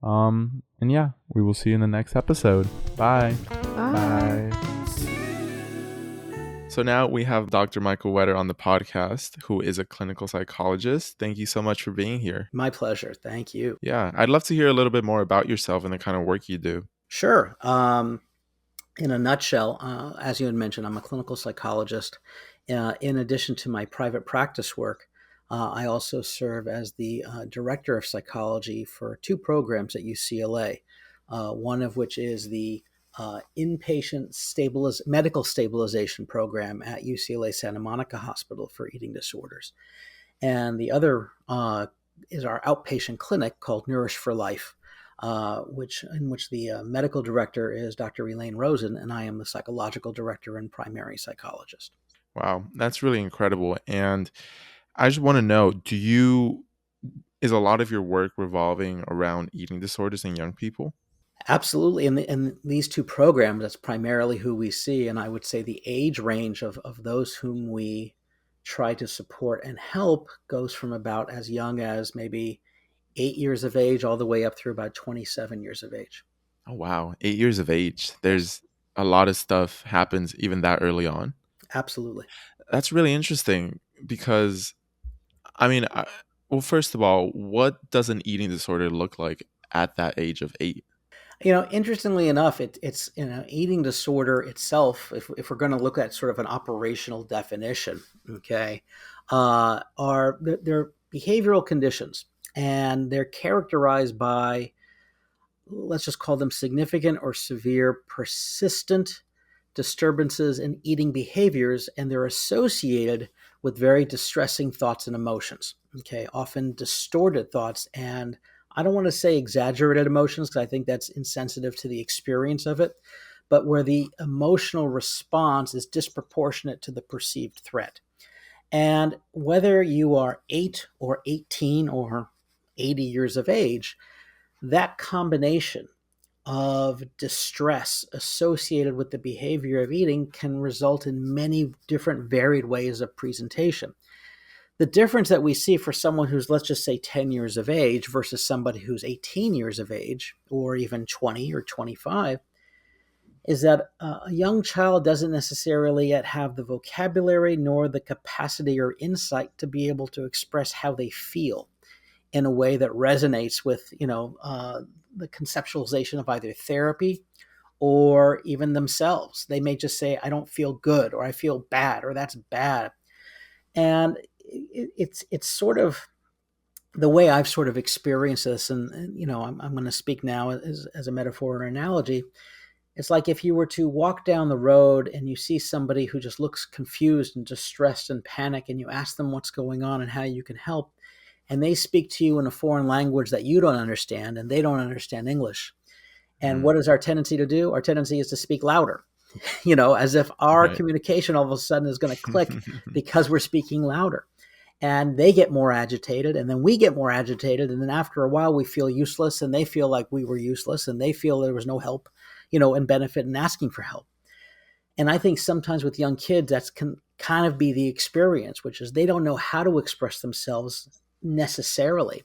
And yeah, we will see you in the next episode. Bye. Bye. So now we have Dr. Michael Wetter on the podcast, who is a clinical psychologist. Thank you so much for being here. My pleasure. Thank you. Yeah, I'd love to hear a little bit more about yourself and the kind of work you do. Sure. In a nutshell, as you had mentioned, I'm a clinical psychologist. In addition to my private practice work, I also serve as the director of psychology for two programs at UCLA, one of which is the inpatient medical stabilization program at UCLA Santa Monica Hospital for eating disorders. And the other is our outpatient clinic called Nourish for Life, in which the medical director is Dr. Elaine Rosen, and I am the psychological director and primary psychologist. Wow, that's really incredible. And I just want to know, is a lot of your work revolving around eating disorders in young people? Absolutely. In these two programs, that's primarily who we see. And I would say the age range of those whom we try to support and help goes from about as young as maybe 8 years of age all the way up through about 27 years of age. Oh, wow. 8 years of age. There's a lot of stuff happens even that early on. Absolutely. That's really interesting because, I mean, well, first of all, what does an eating disorder look like at that age of 8? Interestingly enough, it's eating disorder itself, if we're going to look at sort of an operational definition, okay, they're behavioral conditions, and they're characterized by, let's just call them significant or severe persistent disturbances in eating behaviors, and they're associated with very distressing thoughts and emotions, okay, often distorted thoughts, and I don't want to say exaggerated emotions because I think that's insensitive to the experience of it, but where the emotional response is disproportionate to the perceived threat. And whether you are 8 or 18 or 80 years of age, that combination of distress associated with the behavior of eating can result in many different varied ways of presentation. The difference that we see for someone who's, let's just say, 10 years of age versus somebody who's 18 years of age, or even 20 or 25, is that a young child doesn't necessarily yet have the vocabulary nor the capacity or insight to be able to express how they feel in a way that resonates with, the conceptualization of either therapy or even themselves. They may just say, I don't feel good, or I feel bad, or that's bad. And it's sort of the way I've sort of experienced this. And I'm going to speak now as a metaphor or an analogy. It's like if you were to walk down the road and you see somebody who just looks confused and distressed and panic, and you ask them what's going on and how you can help, and they speak to you in a foreign language that you don't understand, and they don't understand English. And what is our tendency to do? Our tendency is to speak louder, as if our communication all of a sudden is going to click because we're speaking louder. And they get more agitated, and then we get more agitated. And then after a while, we feel useless, and they feel like we were useless, and they feel there was no help, and benefit in asking for help. And I think sometimes with young kids, that can kind of be the experience, which is they don't know how to express themselves necessarily.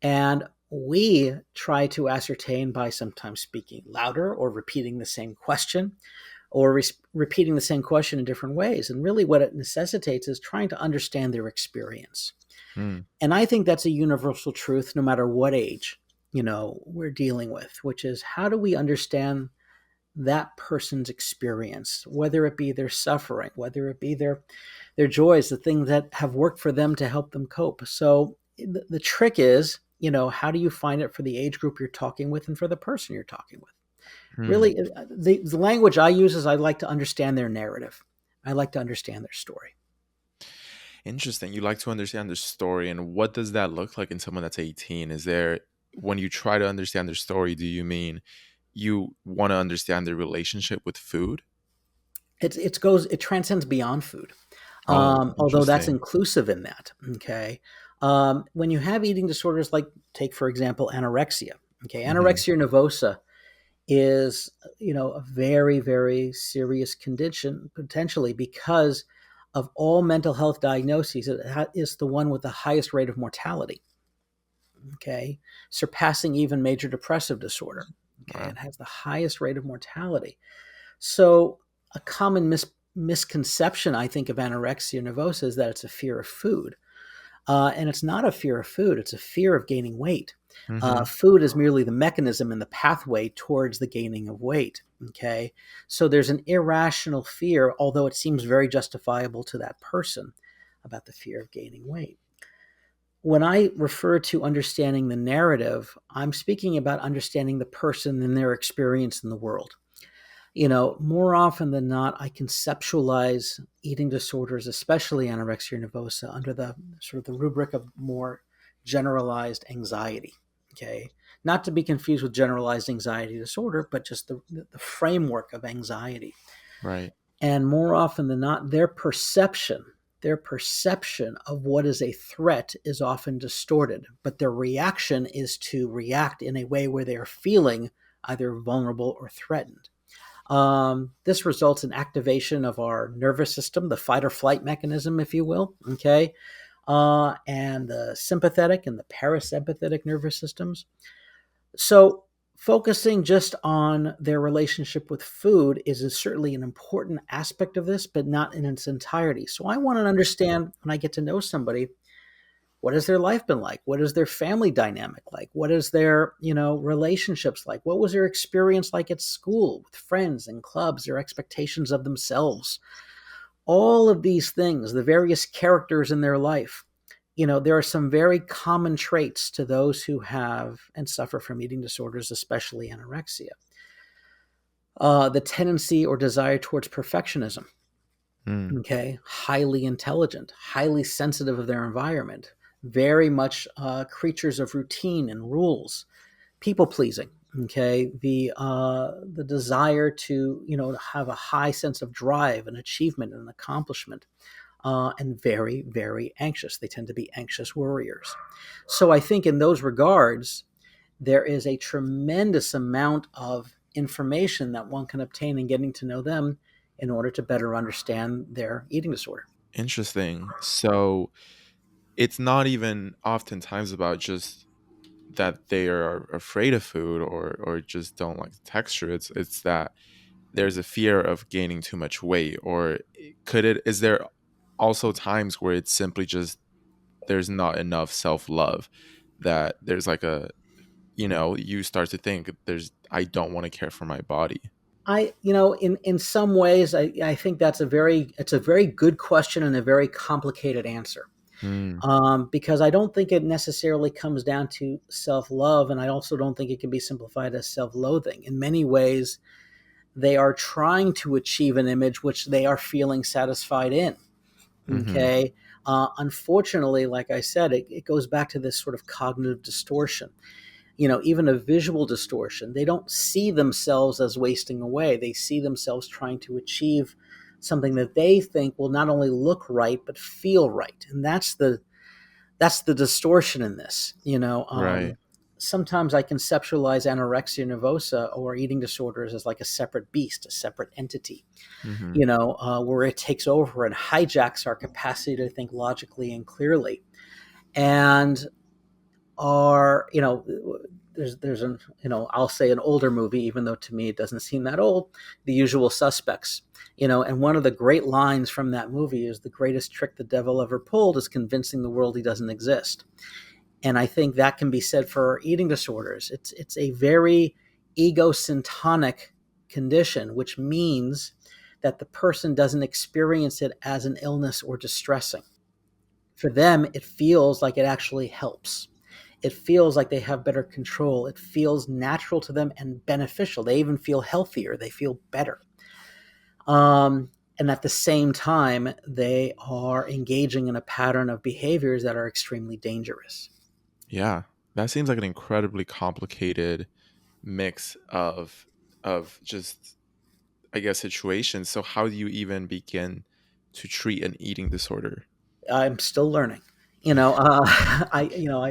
And we try to ascertain by sometimes speaking louder or repeating the same question, or repeating the same question in different ways. And really what it necessitates is trying to understand their experience. And I think that's a universal truth no matter what age, we're dealing with, which is how do we understand that person's experience, whether it be their suffering, whether it be their joys, the things that have worked for them to help them cope. So the trick is, how do you find it for the age group you're talking with and for the person you're talking with? Really, the language I use is I like to understand their narrative. I like to understand their story. Interesting. You like to understand their story. And what does that look like in someone that's 18? Is there, when you try to understand their story, do you mean you want to understand their relationship with food? It transcends beyond food. Although that's inclusive in that. Okay. When you have eating disorders, like take, for example, anorexia. Okay. Anorexia nervosa is, a very, very serious condition, potentially, because of all mental health diagnoses, it is the one with the highest rate of mortality. Okay. Surpassing even major depressive disorder. Okay. Wow. It has the highest rate of mortality. So a common misconception, I think, of anorexia nervosa is that it's a fear of food. And it's not a fear of food. It's a fear of gaining weight. Food is merely the mechanism in the pathway towards the gaining of weight. Okay. So there's an irrational fear, although it seems very justifiable to that person, about the fear of gaining weight. When I refer to understanding the narrative, I'm speaking about understanding the person and their experience in the world. More often than not, I conceptualize eating disorders, especially anorexia nervosa, under the sort of the rubric of more generalized anxiety. Okay. Not to be confused with generalized anxiety disorder, but just the framework of anxiety. Right. And more often than not, their perception of what is a threat is often distorted, but their reaction is to react in a way where they are feeling either vulnerable or threatened. This results in activation of our nervous system, the fight or flight mechanism, if you will, okay, and the sympathetic and the parasympathetic nervous systems. So focusing just on their relationship with food is certainly an important aspect of this, but not in its entirety. So I want to understand, when I get to know somebody, what has their life been like? What is their family dynamic like? What is their, relationships like? What was their experience like at school with friends and clubs, their expectations of themselves? All of these things, the various characters in their life, there are some very common traits to those who have and suffer from eating disorders, especially anorexia. The tendency or desire towards perfectionism. Okay. Highly intelligent, highly sensitive of their environment, very much creatures of routine and rules, people pleasing. Okay. The desire to, have a high sense of drive and achievement and accomplishment, and very, very anxious. They tend to be anxious worriers. So I think in those regards, there is a tremendous amount of information that one can obtain in getting to know them in order to better understand their eating disorder. Interesting. So it's not even oftentimes about just that they are afraid of food or just don't like the texture. It's that there's a fear of gaining too much weight, or is there also times where it's simply just there's not enough self-love, that there's like you start to think I don't want to care for my body. In some ways, I think it's a very good question and a very complicated answer. Mm, Because I don't think it necessarily comes down to self-love, and I also don't think it can be simplified as self-loathing. In many ways, they are trying to achieve an image which they are feeling satisfied in. mm-hmm. Okay. Unfortunately, like I said, it goes back to this sort of cognitive distortion. Even a visual distortion. They don't see themselves as wasting away. They see themselves trying to achieve something that they think will not only look right but feel right, and that's the distortion in this. Right. Sometimes I conceptualize anorexia nervosa or eating disorders as like a separate beast, a separate entity, Mm-hmm. where it takes over and hijacks our capacity to think logically and clearly. And are there's an I'll say an older movie, even though to me it doesn't seem that old, The Usual Suspects. And one of the great lines from that movie is, the greatest trick the devil ever pulled is convincing the world he doesn't exist. And I think that can be said for eating disorders. It's a very egosyntonic condition, which means that the person doesn't experience it as an illness or distressing. For them, it feels like it actually helps. It feels like they have better control. It feels natural to them and beneficial. They even feel healthier. They feel better. And at the same time, they are engaging in a pattern of behaviors that are extremely dangerous. Yeah, that seems like an incredibly complicated mix of just, I guess, situations. So how do you even begin to treat an eating disorder? I'm still learning. I you know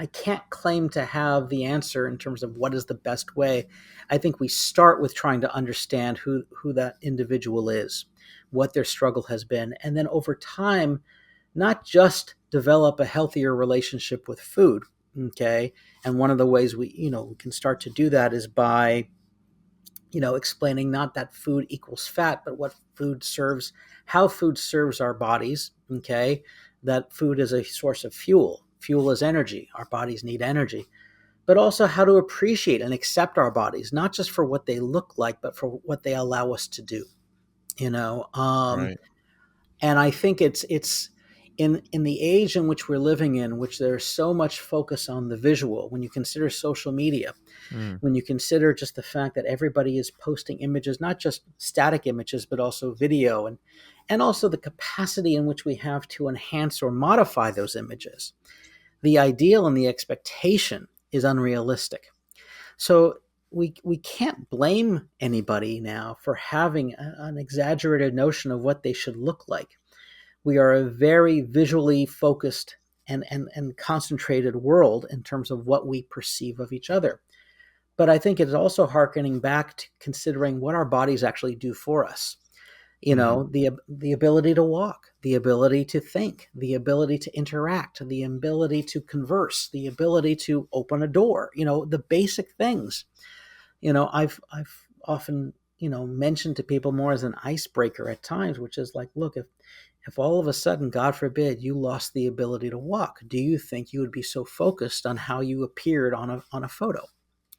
I can't claim to have the answer in terms of what is the best way. I think we start with trying to understand who that individual is, what their struggle has been, and then over time, not just develop a healthier relationship with food. Okay, and one of the ways we can start to do that is by explaining not that food equals fat, but what food serves, how food serves our bodies. Okay. That food is a source of fuel. Fuel is energy. Our bodies need energy, but also how to appreciate and accept our bodies, not just for what they look like, but for what they allow us to do, you know? Right. And I think it's in the age in which we're living in, which there's so much focus on the visual, when you consider social media, Mm, when you consider just the fact that everybody is posting images, not just static images, but also video, and also the capacity in which we have to enhance or modify those images. The ideal and the expectation is unrealistic. So we can't blame anybody now for having an exaggerated notion of what they should look like. We are a very visually focused and concentrated world in terms of what we perceive of each other. But I think it's also hearkening back to considering what our bodies actually do for us. mm-hmm. The ability to walk, the ability to think, the ability to interact, the ability to converse, the ability to open a door, the basic things. I've often, mentioned to people more as an icebreaker at times, which is like, look, if all of a sudden, God forbid, you lost the ability to walk, do you think you would be so focused on how you appeared on a photo?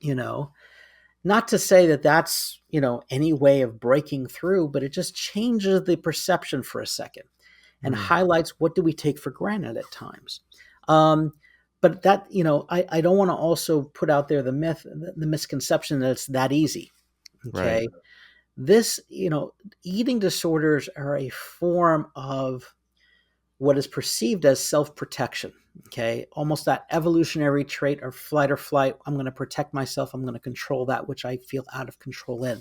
You know, Not to say that that's, any way of breaking through, but it just changes the perception for a second and Mm, highlights what do we take for granted at times. Um, but that, I don't want to also put out there the myth, the misconception that it's that easy. right. Okay. This, eating disorders are a form of what is perceived as self-protection. Okay. Almost that evolutionary trait of flight or flight. I'm going to protect myself. I'm going to control that which I feel out of control in.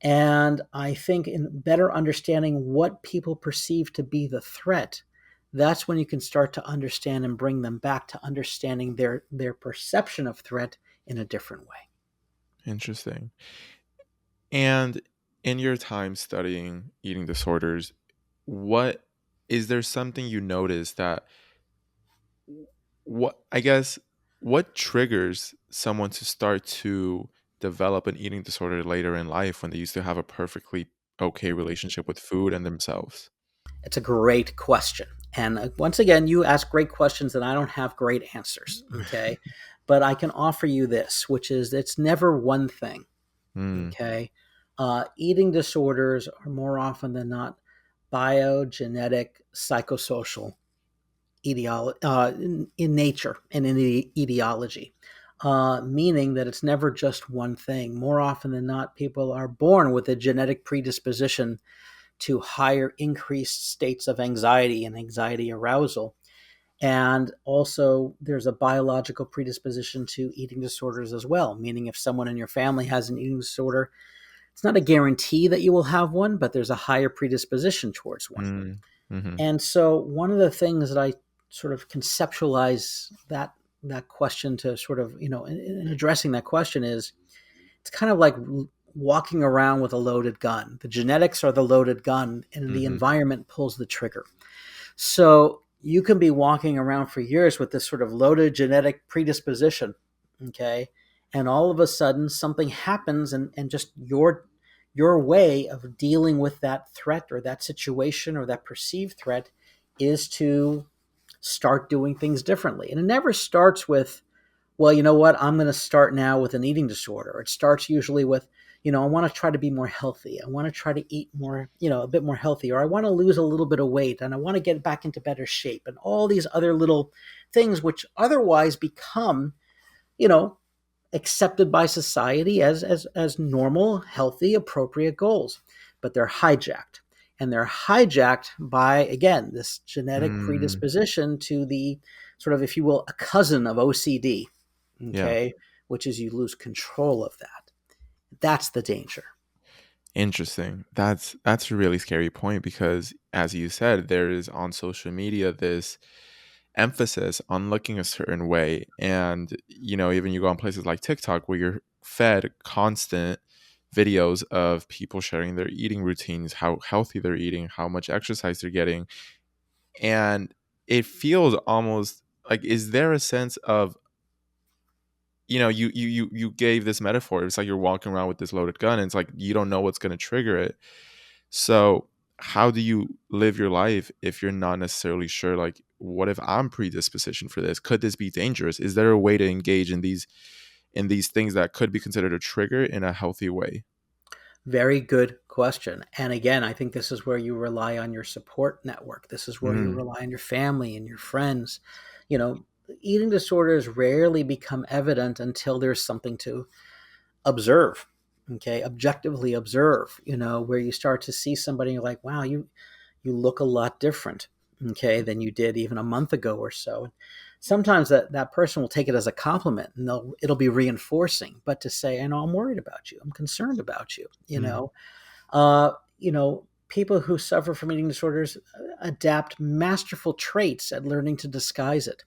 And I think in better understanding what people perceive to be the threat, that's when you can start to understand and bring them back to understanding their perception of threat in a different way. Interesting. And in your time studying eating disorders, what is there something you notice that what I guess what triggers someone to start to develop an eating disorder later in life when they used to have a perfectly okay relationship with food and themselves? It's a great question. And once again, you ask great questions and I don't have great answers. Okay. But I can offer you this, which is it's never one thing. Mm, Okay. Eating disorders are more often than not biogenetic, psychosocial in nature and in the etiology, meaning that it's never just one thing. More often than not, people are born with a genetic predisposition to higher increased states of anxiety and anxiety arousal. And also, there's a biological predisposition to eating disorders as well, meaning if someone in your family has an eating disorder, it's not a guarantee that you will have one, but there's a higher predisposition towards one. mm, mhm, And so, one of the things that I sort of conceptualize that question to sort of, in addressing that question is it's kind of like walking around with a loaded gun. The genetics are the loaded gun, and the mhm, environment pulls the trigger. So you can be walking around for years with this sort of loaded genetic predisposition, okay? And all of a sudden something happens, and just your way of dealing with that threat or that situation or that perceived threat is to start doing things differently. And it never starts with, well, you know what, I'm going to start now with an eating disorder. It starts usually with, I want to try to be more healthy. I want to try to eat more, a bit more healthy, or I want to lose a little bit of weight and I want to get back into better shape, and all these other little things which otherwise become, you know, accepted by society as normal, healthy, appropriate goals. But they're hijacked. And they're hijacked by, again, this genetic mm, predisposition to the sort of, if you will, a cousin of OCD, yeah. okay, which is you lose control of that. That's the danger. Interesting. That's a really scary point because as you said, there is on social media this emphasis on looking a certain way. And, even you go on places like TikTok where you're fed constant videos of people sharing their eating routines, how healthy they're eating, how much exercise they're getting. And it feels almost like, is there a sense of, you gave this metaphor. It's like you're walking around with this loaded gun and it's like you don't know what's going to trigger it. So how do you live your life if you're not necessarily sure, like, what if I'm predisposition for this? Could this be dangerous? Is there a way to engage in these things that could be considered a trigger in a healthy way? Very good question. And again, I think this is where you rely on your support network. This is where you Mm, rely on your family and your friends. You know, eating disorders rarely become evident until there's something to observe, okay, objectively observe, where you start to see somebody and you're like, wow, you look a lot different, okay, than you did even a month ago or so. Sometimes that person will take it as a compliment and it'll be reinforcing, but to say, I'm worried about you, I'm concerned about you, mm, uh, people who suffer from eating disorders adapt masterful traits at learning to disguise it.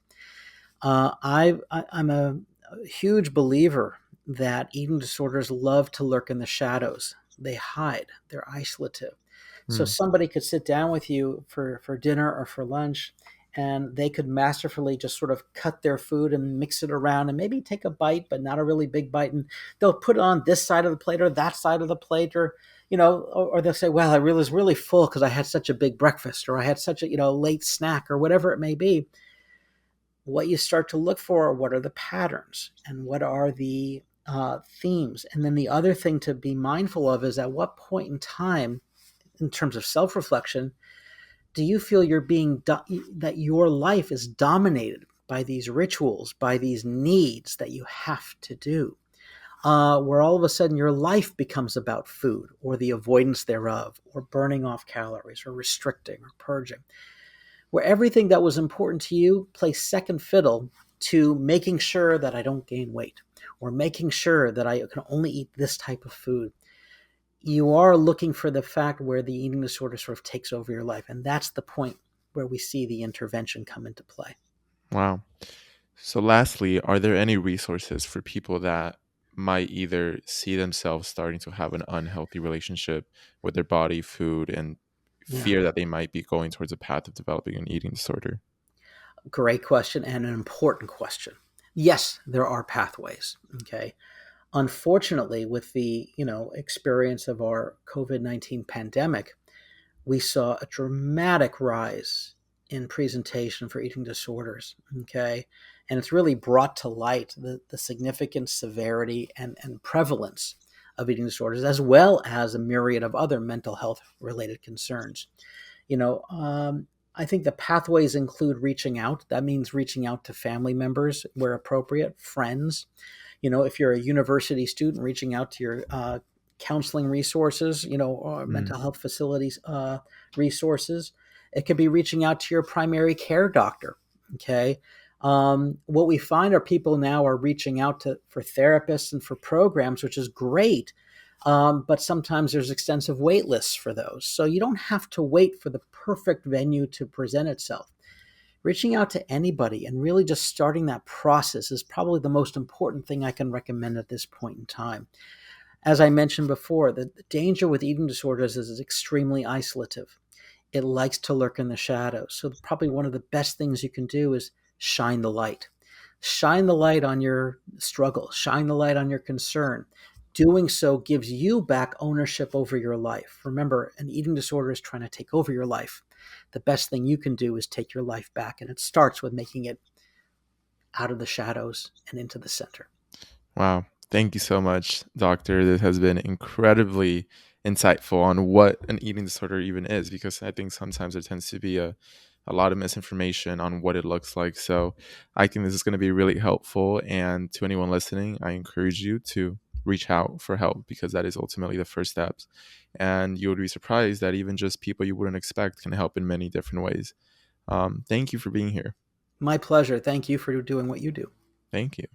I'm a huge believer that eating disorders love to lurk in the shadows. They hide. They're isolative. So mm, somebody could sit down with you for dinner or for lunch, and they could masterfully just sort of cut their food and mix it around and maybe take a bite, but not a really big bite. And they'll put it on this side of the plate or that side of the plate, or or they'll say, "Well, I really was really full because I had such a big breakfast, or I had such a late snack, or whatever it may be." What you start to look for are what are the patterns and what are the themes. And then the other thing to be mindful of is at what point in time, in terms of self reflection, do you feel that your life is dominated by these rituals, by these needs that you have to do? Where all of a sudden your life becomes about food or the avoidance thereof, or burning off calories, or restricting, or purging, where everything that was important to you plays second fiddle to making sure that I don't gain weight, or making sure that I can only eat this type of food. You are looking for the fact where the eating disorder sort of takes over your life. And that's the point. where we see the intervention come into play. Wow. So lastly, are there any resources for people that might either see themselves starting to have an unhealthy relationship with their body, food, and Yeah. fear that they might be going towards a path of developing an eating disorder? Great question, and an important question. Yes, there are pathways. Okay. Unfortunately, with the experience of our COVID-19 pandemic, we saw a dramatic rise in presentation for eating disorders. Okay. And it's really brought to light the significant severity and prevalence of eating disorders, as well as a myriad of other mental health related concerns. You know, I think the pathways include reaching out. That means reaching out to family members where appropriate, friends. If you're a university student, reaching out to your counseling resources, or mental health facilities resources. It could be reaching out to your primary care doctor. Okay. What we find are people now are reaching out for therapists and for programs, which is great. But sometimes there's extensive wait lists for those. So you don't have to wait for the perfect venue to present itself. Reaching out to anybody and really just starting that process is probably the most important thing I can recommend at this point in time. As I mentioned before, the danger with eating disorders is it's extremely isolative. It likes to lurk in the shadows. So probably one of the best things you can do is shine the light. Shine the light on your struggle. Shine the light on your concern. Doing so gives you back ownership over your life. Remember, an eating disorder is trying to take over your life. The best thing you can do is take your life back. And it starts with making it out of the shadows and into the center. Wow. Thank you so much, doctor. This has been incredibly insightful on what an eating disorder even is, because I think sometimes there tends to be a lot of misinformation on what it looks like. So I think this is going to be really helpful. And to anyone listening, I encourage you to reach out for help, because that is ultimately the first steps. And you would be surprised that even just people you wouldn't expect can help in many different ways. Thank you for being here. My pleasure. Thank you for doing what you do. Thank you.